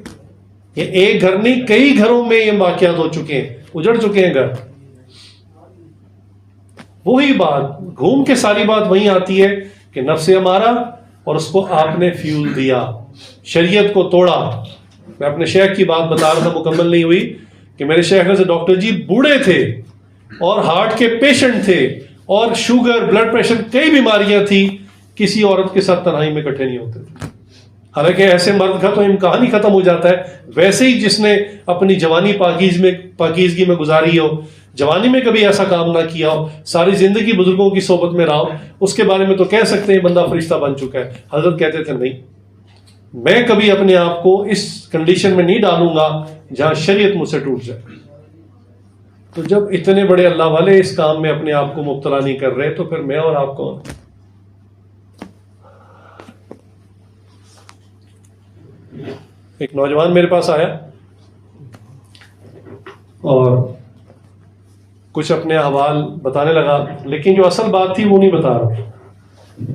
یہ ایک گھر نہیں, کئی گھروں میں یہ واقعات ہو چکے ہیں, اجڑ چکے ہیں گھر. وہی بات گھوم کے ساری بات وہیں آتی ہے کہ نفس امارہ, اور اس کو آپ نے فیول دیا, شریعت کو توڑا. میں اپنے شیخ کی بات بتا رہا تھا, مکمل نہیں ہوئی, کہ میرے شیخ سے ڈاکٹر جی بوڑھے تھے اور ہارٹ کے پیشنٹ تھے اور شوگر, بلڈ پریشر, کئی بیماریاں تھی, کسی عورت کے ساتھ تنہائی میں اکٹھے نہیں ہوتے تھے. حالانکہ ایسے مرد کا تو امکان ہی ختم ہو جاتا ہے. ویسے ہی جس نے اپنی جوانی پاکیزگی میں گزاری ہو, جوانی میں کبھی ایسا کام نہ کیا ہو, ساری زندگی بزرگوں کی صحبت میں رہا ہو, اس کے بارے میں تو کہہ سکتے ہیں بندہ فرشتہ بن چکا ہے. حضرت کہتے تھے نہیں, میں کبھی اپنے آپ کو اس کنڈیشن میں نہیں ڈالوں گا جہاں شریعت مجھ سے ٹوٹ جائے. تو جب اتنے بڑے اللہ والے اس کام میں اپنے آپ کو مبتلا نہیں کر رہے, تو پھر میں اور آپ کون؟ ایک نوجوان میرے پاس آیا اور کچھ اپنے احوال بتانے لگا, لیکن جو اصل بات تھی وہ نہیں بتا رہا,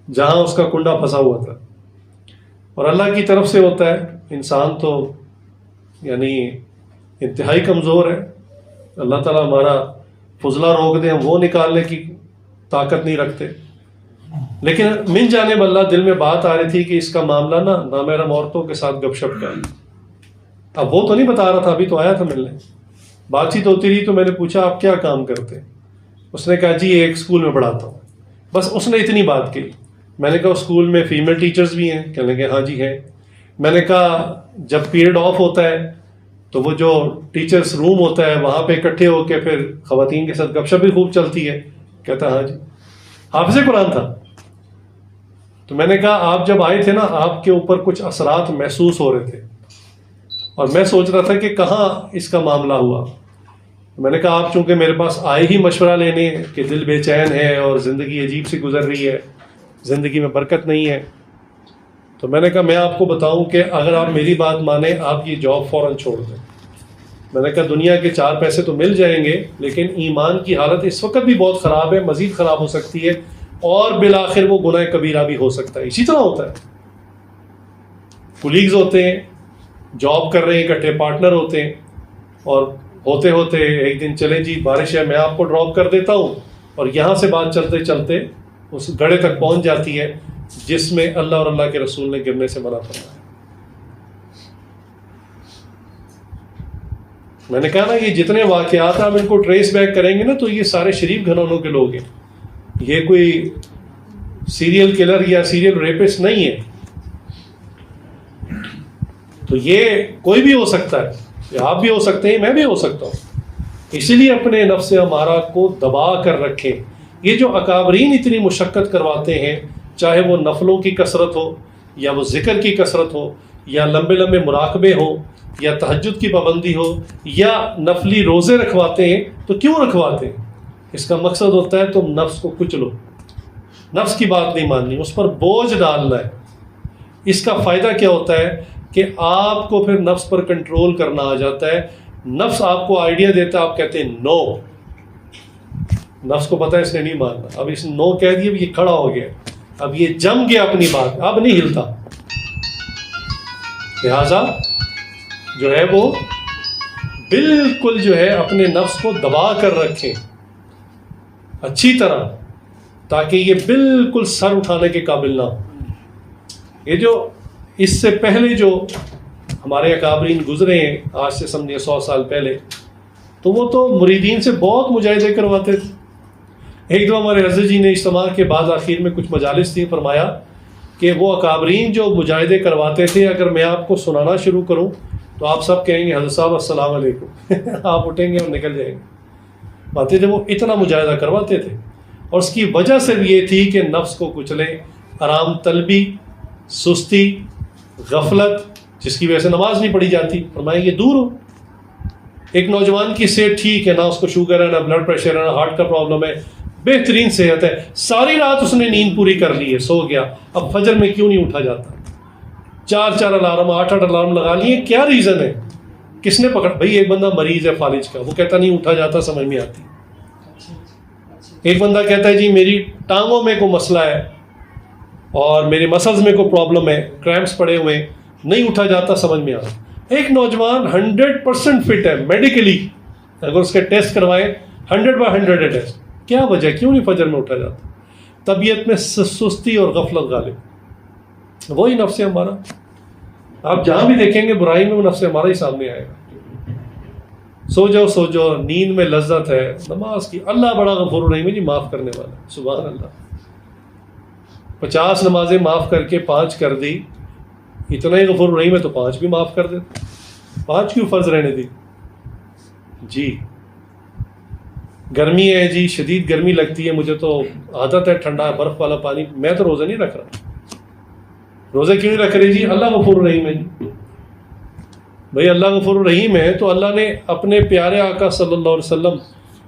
جہاں اس کا کنڈا پھنسا ہوا تھا. اور اللہ کی طرف سے ہوتا ہے, انسان تو یعنی انتہائی کمزور ہے. اللہ تعالیٰ ہمارا فضلہ روک دیں, وہ نکالنے کی طاقت نہیں رکھتے. لیکن من جانب اللہ دل میں بات آ رہی تھی کہ اس کا معاملہ نا نامحرم عورتوں کے ساتھ گپ شپ کا. اب وہ تو نہیں بتا رہا تھا, ابھی تو آیا تھا ملنے, بات چیت ہوتی رہی. تو میں نے پوچھا آپ کیا کام کرتے ہیں؟ اس نے کہا جی ایک اسکول میں پڑھاتا ہوں. بس اس نے اتنی بات کی. میں نے کہا اسکول میں فیمیل ٹیچرز بھی ہیں؟ کہنے لگے ہاں جی ہیں. میں نے کہا جب پیریڈ آف ہوتا ہے تو وہ جو ٹیچرس روم ہوتا ہے وہاں پہ اکٹھے ہو کے پھر خواتین کے ساتھ گپ شپ بھی خوب چلتی ہے. کہتا ہاں جی. حافظ قرآن تھا. تو میں نے کہا آپ جب آئے تھے نا آپ کے اوپر کچھ اثرات محسوس ہو رہے تھے اور میں سوچ رہا تھا کہ کہاں اس کا معاملہ ہوا. میں نے کہا آپ چونکہ میرے پاس آئے ہی مشورہ لینے کہ دل بے چین ہے اور زندگی عجیب سی گزر رہی ہے, زندگی میں برکت نہیں ہے, تو میں نے کہا میں آپ کو بتاؤں کہ اگر آپ میری بات مانیں آپ یہ جاب فوراً چھوڑ دیں. میں نے کہا دنیا کے 4 پیسے تو مل جائیں گے لیکن ایمان کی حالت اس وقت بھی بہت خراب ہے, مزید خراب ہو سکتی ہے اور بالآخر وہ گناہ کبیرہ بھی ہو سکتا ہے. اسی طرح ہوتا ہے, کولیگز ہوتے ہیں, جاب کر رہے ہیں, اکٹھے پارٹنر ہوتے ہیں, اور ہوتے ہوتے ایک دن چلیں جی بارش ہے میں آپ کو ڈراپ کر دیتا ہوں, اور یہاں سے بات چلتے چلتے اس گڑھے تک پہنچ جاتی ہے جس میں اللہ اور اللہ کے رسول نے گرنے سے منع فرمایا. میں نے کہا نا یہ جتنے واقعات آپ ان کو ٹریس بیک کریں گے نا تو یہ سارے شریف گھرانوں کے لوگ ہیں, یہ کوئی سیریل کلر یا سیریل ریپسٹ نہیں ہے. تو یہ کوئی بھی ہو سکتا ہے, آپ بھی ہو سکتے ہیں, میں بھی ہو سکتا ہوں. اسی لیے اپنے نفس امارہ کو دبا کر رکھیں. یہ جو اکابرین اتنی مشقت کرواتے ہیں, چاہے وہ نفلوں کی کثرت ہو یا وہ ذکر کی کثرت ہو یا لمبے لمبے مراقبے ہوں یا تہجد کی پابندی ہو یا نفلی روزے رکھواتے ہیں, تو کیوں رکھواتے ہیں؟ اس کا مقصد ہوتا ہے تم نفس کو کچلو, نفس کی بات نہیں ماننی, اس پر بوجھ ڈالنا ہے. اس کا فائدہ کیا ہوتا ہے کہ آپ کو پھر نفس پر کنٹرول کرنا آ جاتا ہے. نفس آپ کو آئیڈیا دیتا ہے, آپ کہتے ہیں نو, نفس کو پتا ہے اس نے نہیں ماننا, اب اس نے نو کہہ دیا, اب یہ کھڑا ہو گیا, اب یہ جم گیا اپنی بات, اب نہیں ہلتا. لہذا جو ہے وہ بالکل جو ہے اپنے نفس کو دبا کر رکھیں اچھی طرح, تاکہ یہ بالکل سر اٹھانے کے قابل نہ ہو. یہ جو اس سے پہلے جو ہمارے اکابرین گزرے ہیں, آج سے سمجھے 100 سال پہلے, تو وہ تو مریدین سے بہت مجاہدے کرواتے تھے. ایک دو ہمارے حضرت جی نے اجتماع کے بعد آخر میں کچھ مجالس تھی, فرمایا کہ وہ اکابرین جو مجاہدے کرواتے تھے اگر میں آپ کو سنانا شروع کروں تو آپ سب کہیں گے حضرت صاحب السلام علیکم آپ اٹھیں گے اور نکل جائیں گے. باتیں تھے وہ اتنا مجاہدہ کرواتے تھے, اور اس کی وجہ سے یہ تھی کہ نفس کو کچلیں, آرام طلبی, سستی, غفلت, جس کی وجہ سے نماز نہیں پڑھی جاتی, فرمایا یہ دور ہو. ایک نوجوان کی صحت ٹھیک ہے, نہ اس کو شوگر ہے, نہ بلڈ پریشر ہے, نہ ہارٹ کا پرابلم ہے, بہترین صحت ہے, ساری رات اس نے نیند پوری کر لی ہے, سو گیا, اب فجر میں کیوں نہیں اٹھا جاتا؟ 4 الارم 8 الارم لگا لیے, کیا ریزن ہے؟ کس نے پکڑ؟ بھائی ایک بندہ مریض ہے فالج کا, وہ کہتا نہیں اٹھا جاتا, سمجھ میں آتی. ایک بندہ کہتا ہے جی میری ٹانگوں میں کوئی مسئلہ ہے اور میرے مسلز میں کوئی پرابلم ہے, کریمپس پڑے ہوئے, نہیں اٹھا جاتا, سمجھ میں آتا. ایک نوجوان 100% فٹ ہے میڈیکلی, اگر اس کے ٹیسٹ کروائے 100/100 ہے ٹیسٹ, کیا وجہ, کیوں نہیں فجر میں اٹھا جاتا؟ طبیعت میں سستی اور غفلت غالب. وہی نفس ہمارا, آپ جہاں بھی دیکھیں گے برائی میں وہ نفس ہمارا ہی سامنے آئے گا. سو جاؤ, نیند میں لذت ہے نماز کی, اللہ بڑا غفور رحیم ہے جی, معاف کرنے والا, سبحان اللہ. 50 نمازیں معاف کر کے 5 کر دی, اتنا ہی غفور رحیم ہے تو 5 بھی معاف کر دیتا. 5 کیوں فرض رہنے دی جی؟ گرمی ہے جی, شدید گرمی لگتی ہے, مجھے تو عادت ہے ٹھنڈا برف والا پانی, میں تو روزہ نہیں رکھ رہا. روزے کیوں نہیں رکھ رہے جی؟ اللہ غفور رحیم ہے جی. بھائی اللہ غفور رحیم ہے تو اللہ نے اپنے پیارے آقا صلی اللہ علیہ وسلم,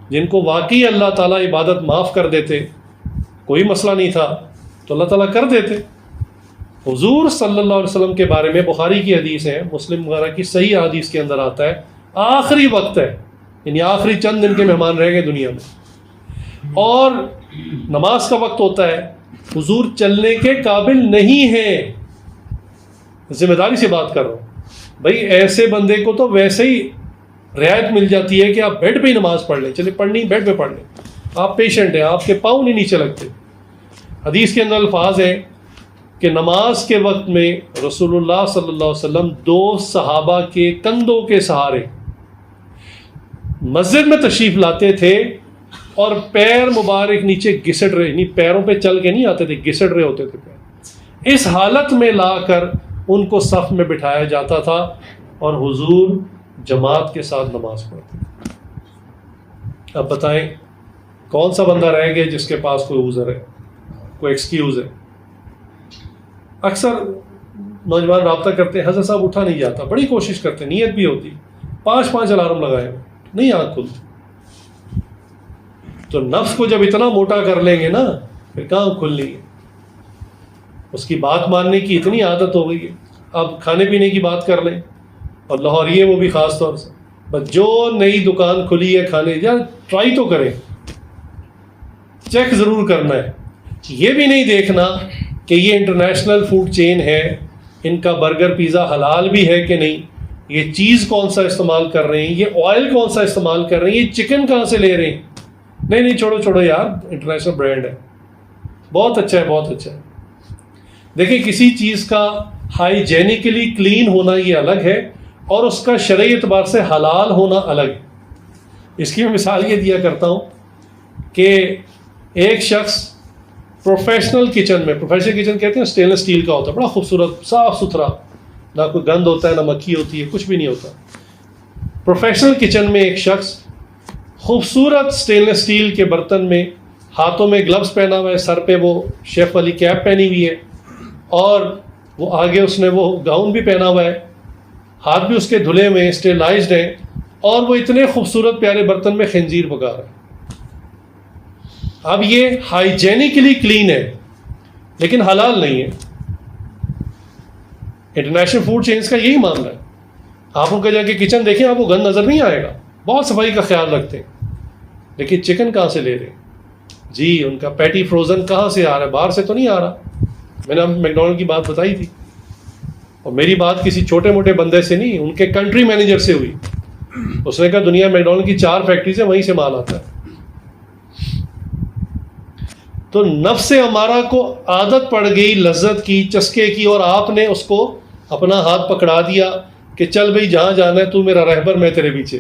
جن کو واقعی اللہ تعالیٰ عبادت معاف کر دیتے, کوئی مسئلہ نہیں تھا تو اللہ تعالیٰ کر دیتے. حضور صلی اللہ علیہ وسلم کے بارے میں بخاری کی حدیث ہے, مسلم وغیرہ کی صحیح حدیث کے اندر آتا ہے, آخری وقت ہے, یعنی آخری چند دن کے مہمان رہ گئے دنیا میں, اور نماز کا وقت ہوتا ہے, حضور چلنے کے قابل نہیں ہیں. ذمہ داری سے بات کر رہا ہوں بھائی, ایسے بندے کو تو ویسے ہی رعایت مل جاتی ہے کہ آپ بیڈ پہ ہی نماز پڑھ لیں, چلے پڑھنی بیڈ پہ پڑھ لیں, آپ پیشنٹ ہیں, آپ کے پاؤں نہیں نیچے لگتے. حدیث کے اندر الفاظ ہیں کہ نماز کے وقت میں رسول اللہ صلی اللہ علیہ وسلم 2 صحابہ کے کندھوں کے سہارے مسجد میں تشریف لاتے تھے, اور پیر مبارک نیچے گھسٹ رہے, نہیں پیروں پہ چل کے نہیں آتے تھے, گھسٹ رہے ہوتے تھے پیر. اس حالت میں لا کر ان کو صف میں بٹھایا جاتا تھا اور حضور جماعت کے ساتھ نماز پڑھتے. اب بتائیں کون سا بندہ رہ گیا جس کے پاس کوئی عذر ہے, کوئی ایکسکیوز ہے؟ اکثر نوجوان رابطہ کرتے ہیں, حضرت صاحب اٹھا نہیں جاتا, بڑی کوشش کرتے, نیت بھی ہوتی, 5 الارم لگائے نہیں آنکھ کھلتی. تو نفس کو جب اتنا موٹا کر لیں گے نا پھر کہاں کھلنی ہے. اس کی بات ماننے کی اتنی عادت ہو گئی ہے. اب کھانے پینے کی بات کر لیں, اور لاہوریے وہ بھی خاص طور سے, بس جو نئی دکان کھلی ہے کھانے, یا ٹرائی تو کریں, چیک ضرور کرنا ہے. یہ بھی نہیں دیکھنا کہ یہ انٹرنیشنل فوڈ چین ہے, ان کا برگر پیزا حلال بھی ہے کہ نہیں, یہ چیز کون سا استعمال کر رہے ہیں, یہ آئل کون سا استعمال کر رہے ہیں, یہ چکن کہاں سے لے رہے ہیں. نہیں چھوڑو یار, انٹرنیشنل برانڈ ہے, بہت اچھا ہے, بہت اچھا ہے. دیکھیں کسی چیز کا ہائیجینکلی کلین ہونا یہ الگ ہے, اور اس کا شرعی اعتبار سے حلال ہونا الگ ہے. اس کی میں مثال یہ دیا کرتا ہوں کہ ایک شخص پروفیشنل کچن میں, پروفیشنل کچن کہتے ہیں اسٹینلیس اسٹیل کا ہوتا ہے, بڑا خوبصورت صاف ستھرا, نہ کوئی گند ہوتا ہے نہ مکھی ہوتی ہے, کچھ بھی نہیں ہوتا. پروفیشنل کچن میں ایک شخص خوبصورت اسٹینلیس اسٹیل کے برتن میں, ہاتھوں میں گلوز پہنا ہوا ہے, سر پہ وہ شیف والی کیپ پہنی ہوئی ہے, اور وہ آگے اس نے وہ گاؤن بھی پہنا ہوا ہے, ہاتھ بھی اس کے دھلے ہوئے ہیں, اسٹیرلائزڈ ہیں, اور وہ اتنے خوبصورت پیارے برتن میں خنزیر پکا رہا ہے. اب یہ ہائیجینکلی کلین ہے لیکن حلال نہیں ہے. انٹرنیشنل فوڈ چینز کا یہی معاملہ ہے. آپ ان کا جا کے کچن دیکھیں, آپ کو گند نظر نہیں آئے گا, بہت صفائی کا خیال رکھتے ہیں, لیکن چکن کہاں سے لے رہے ہیں جی, ان کا پیٹی فروزن کہاں سے آ رہا ہے, باہر سے تو نہیں آ رہا. میں نے میکڈونلڈ کی بات بتائی تھی, اور میری بات کسی چھوٹے موٹے بندے سے نہیں, ان کے کنٹری مینیجر سے ہوئی. اس نے کہا دنیا میکڈونلڈ کی 4 فیکٹریز ہیں, وہیں سے مال آتا ہے. تو نفس امارہ کو عادت پڑ گئی لذت کی, چسکے کی, اور آپ نے اس کو اپنا ہاتھ پکڑا دیا کہ چل بھائی جہاں جانا ہے تو میرا رہبر, میں تیرے پیچھے.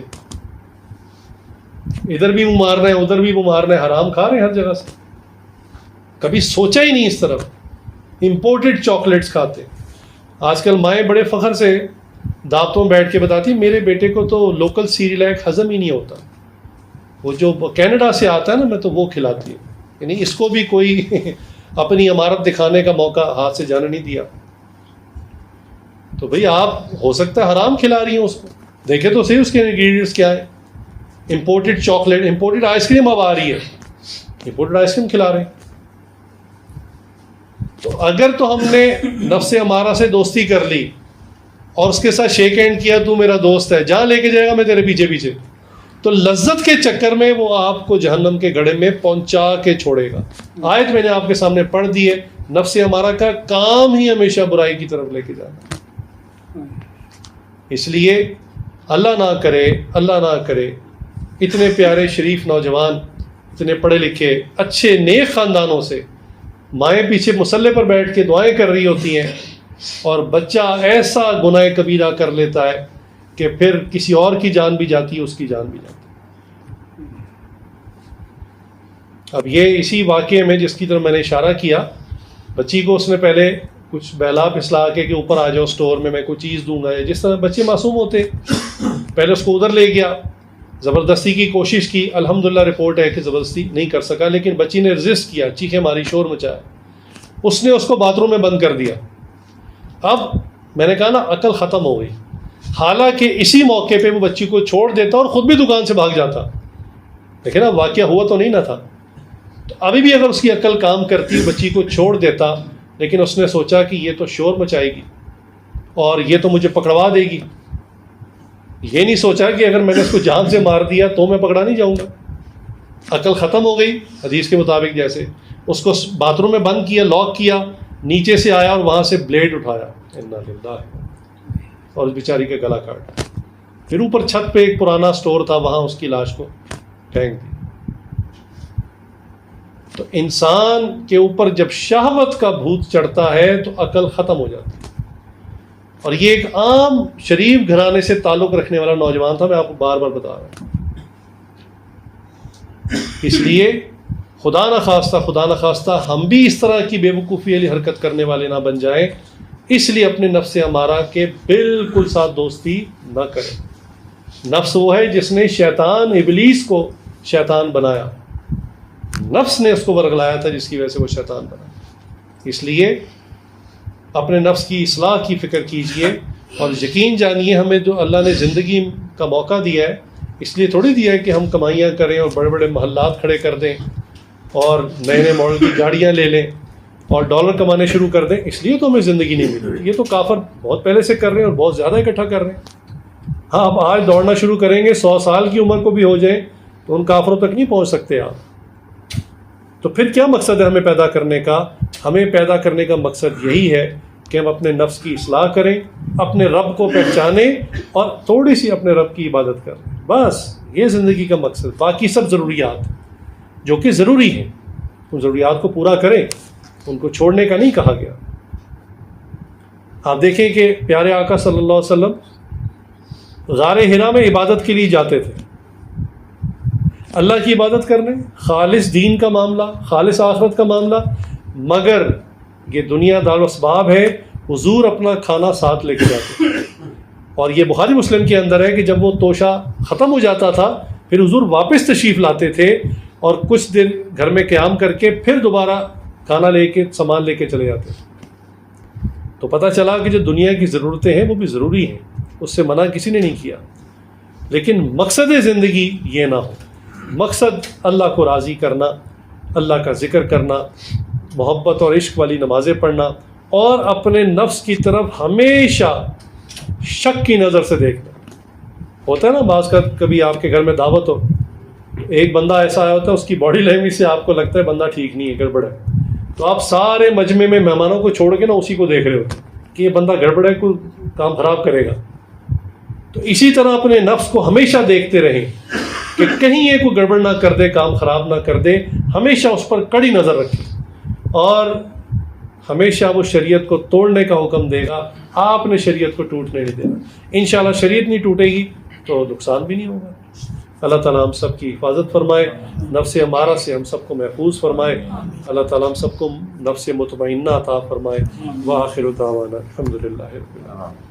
ادھر بھی وہ مارنا ہے, ادھر بھی وہ مارنا ہے, حرام کھا رہے ہیں ہر جگہ سے. کبھی سوچا ہی نہیں اس طرف. امپورٹڈ چاکلیٹس کھاتے. آج کل مائیں بڑے فخر سے دعوتوں میں بیٹھ کے بتاتی میرے بیٹے کو تو لوکل سیریلیک ہضم ہی نہیں ہوتا, وہ جو کینیڈا سے آتا ہے نا, میں تو وہ کھلاتی ہوں. یعنی اس کو بھی کوئی اپنی عمارت دکھانے کا موقع ہاتھ سے جانے نہیں دیا. تو بھئی آپ ہو سکتا ہے حرام کھلا رہی ہیں اس کو, دیکھیں تو صحیح اس کے انگریڈینٹس کیا ہے. Imported chocolate, imported ice cream اب آ رہی ہے, امپورٹڈ آئس کریم کھلا رہے ہیں. تو اگر تو ہم نے نفس امارہ سے دوستی کر لی اور اس کے ساتھ شیک ہینڈ کیا, تو میرا دوست ہے, جہاں لے کے جائے گا میں تیرے پیچھے پیچھے, تو لذت کے چکر میں وہ آپ کو جہنم کے گڑھے میں پہنچا کے چھوڑے گا. آیت میں نے آپ کے سامنے پڑھ دی ہے, نفس امارہ کا کام ہی ہمیشہ برائی کی طرف لے کے جانا. اس لیے اللہ نہ کرے اتنے پیارے شریف نوجوان, اتنے پڑھے لکھے اچھے نیک خاندانوں سے مائیں پیچھے مصلے پر بیٹھ کے دعائیں کر رہی ہوتی ہیں, اور بچہ ایسا گناہ کبیرہ کر لیتا ہے کہ پھر کسی اور کی جان بھی جاتی ہے, اس کی جان بھی جاتی ہے. اب یہ اسی واقعے میں جس کی طرف میں نے اشارہ کیا, بچی کو اس نے پہلے کچھ بہلا پھسلا کے کہ اوپر آ جاؤ اسٹور میں کوئی چیز دوں گا, جس طرح بچے معصوم ہوتے, پہلے اس کو ادھر لے گیا, زبردستی کی کوشش کی. الحمدللہ رپورٹ ہے کہ زبردستی نہیں کر سکا, لیکن بچی نے رزسٹ کیا, چیخیں ماری, شور مچایا, اس نے اس کو باتھ روم میں بند کر دیا. اب میں نے کہا نا عقل ختم ہو گئی. حالانکہ اسی موقع پہ وہ بچی کو چھوڑ دیتا اور خود بھی دکان سے بھاگ جاتا. لیکن اب واقعہ ہوا تو نہیں نہ تھا. تو ابھی بھی اگر اس کی عقل کام کرتی, بچی کو چھوڑ دیتا, لیکن اس نے سوچا کہ یہ تو شور مچائے گی اور یہ تو مجھے پکڑوا دے گی. یہ نہیں سوچا کہ اگر میں نے اس کو جان سے مار دیا تو میں پکڑا نہیں جاؤں گا. عقل ختم ہو گئی حدیث کے مطابق. جیسے اس کو باتھ روم میں بند کیا, لاک کیا, نیچے سے آیا اور وہاں سے بلیڈ اٹھایا, اور اس بیچاری کا گلا کاٹا. پھر اوپر چھت پہ ایک پرانا اسٹور تھا, وہاں اس کی لاش کو پھینک دی. تو انسان کے اوپر جب شہوت کا بھوت چڑھتا ہے تو عقل ختم ہو جاتی ہے. اور یہ ایک عام شریف گھرانے سے تعلق رکھنے والا نوجوان تھا, میں آپ کو بار بار بتا رہا ہوں. اس لیے خدا نخواستہ ہم بھی اس طرح کی بے وقوفی والی حرکت کرنے والے نہ بن جائیں. اس لیے اپنے نفس امارہ کے بالکل ساتھ دوستی نہ کریں۔ نفس وہ ہے جس نے شیطان ابلیس کو شیطان بنایا، نفس نے اس کو ورگلایا تھا جس کی وجہ سے وہ شیطان بنا۔ اس لیے اپنے نفس کی اصلاح کی فکر کیجئے، اور یقین جانیے ہمیں جو اللہ نے زندگی کا موقع دیا ہے، اس لیے تھوڑی دیا ہے کہ ہم کمائیاں کریں اور بڑے بڑے محلات کھڑے کر دیں اور نئے نئے ماڈل کی گاڑیاں لے لیں اور ڈالر کمانے شروع کر دیں، اس لیے تو ہمیں زندگی نہیں ملی۔ یہ تو کافر بہت پہلے سے کر رہے ہیں اور بہت زیادہ اکٹھا کر رہے ہیں۔ ہاں، آپ آج دوڑنا شروع کریں گے، 100 سال کی عمر کو بھی ہو جائیں تو ان کافروں تک نہیں پہنچ سکتے آپ۔ تو پھر کیا مقصد ہے ہمیں پیدا کرنے کا؟ ہمیں پیدا کرنے کا مقصد یہی ہے کہ ہم اپنے نفس کی اصلاح کریں، اپنے رب کو پہچانیں اور تھوڑی سی اپنے رب کی عبادت کریں، بس یہ زندگی کا مقصد۔ باقی سب ضروریات جو کہ ضروری ہیں، ان ضروریات کو پورا کریں، ان کو چھوڑنے کا نہیں کہا گیا۔ آپ دیکھیں کہ پیارے آقا صلی اللہ علیہ وسلم غار حرا میں عبادت کے لیے جاتے تھے، اللہ کی عبادت کرنے، خالص دین کا معاملہ، خالص آخرت کا معاملہ، مگر یہ دنیا دار اسباب ہے، حضور اپنا کھانا ساتھ لے کے جاتے تھے۔ اور یہ بخاری مسلم کے اندر ہے کہ جب وہ توشہ ختم ہو جاتا تھا پھر حضور واپس تشریف لاتے تھے اور کچھ دن گھر میں قیام کر کے پھر دوبارہ کھانا لے کے سامان لے کے چلے جاتے تھے۔ تو پتہ چلا کہ جو دنیا کی ضرورتیں ہیں وہ بھی ضروری ہیں، اس سے منع کسی نے نہیں کیا، لیکن مقصد زندگی یہ نہ ہو۔ مقصد اللہ کو راضی کرنا، اللہ کا ذکر کرنا، محبت اور عشق والی نمازیں پڑھنا، اور اپنے نفس کی طرف ہمیشہ شک کی نظر سے دیکھنا۔ ہوتا ہے نا بعض کا کبھی آپ کے گھر میں دعوت ہو، ایک بندہ ایسا آیا ہوتا ہے، اس کی باڈی لینگویج سے آپ کو لگتا ہے بندہ ٹھیک نہیں ہے، گڑبڑ ہے، تو آپ سارے مجمع میں مہمانوں کو چھوڑ کے نا اسی کو دیکھ رہے ہوتے کہ یہ بندہ گڑبڑ ہے، کوئی کام خراب کرے گا۔ تو اسی طرح اپنے نفس کو ہمیشہ دیکھتے رہیں کہ کہیں یہ کوئی گڑبڑ نہ کر دے، کام خراب نہ کر دے، ہمیشہ اس پر کڑی نظر رکھیں، اور ہمیشہ وہ شریعت کو توڑنے کا حکم دے گا، آپ نے شریعت کو ٹوٹنے نہیں دینا۔ انشاءاللہ شریعت نہیں ٹوٹے گی تو نقصان بھی نہیں ہوگا۔ اللہ تعالیٰ ہم سب کی حفاظت فرمائے، نفس امارہ سے ہم سب کو محفوظ فرمائے، اللہ تعالیٰ ہم سب کو نفس مطمئنہ عطا فرمائے۔ وآخر دعوانا الحمدللہ رب العالمین۔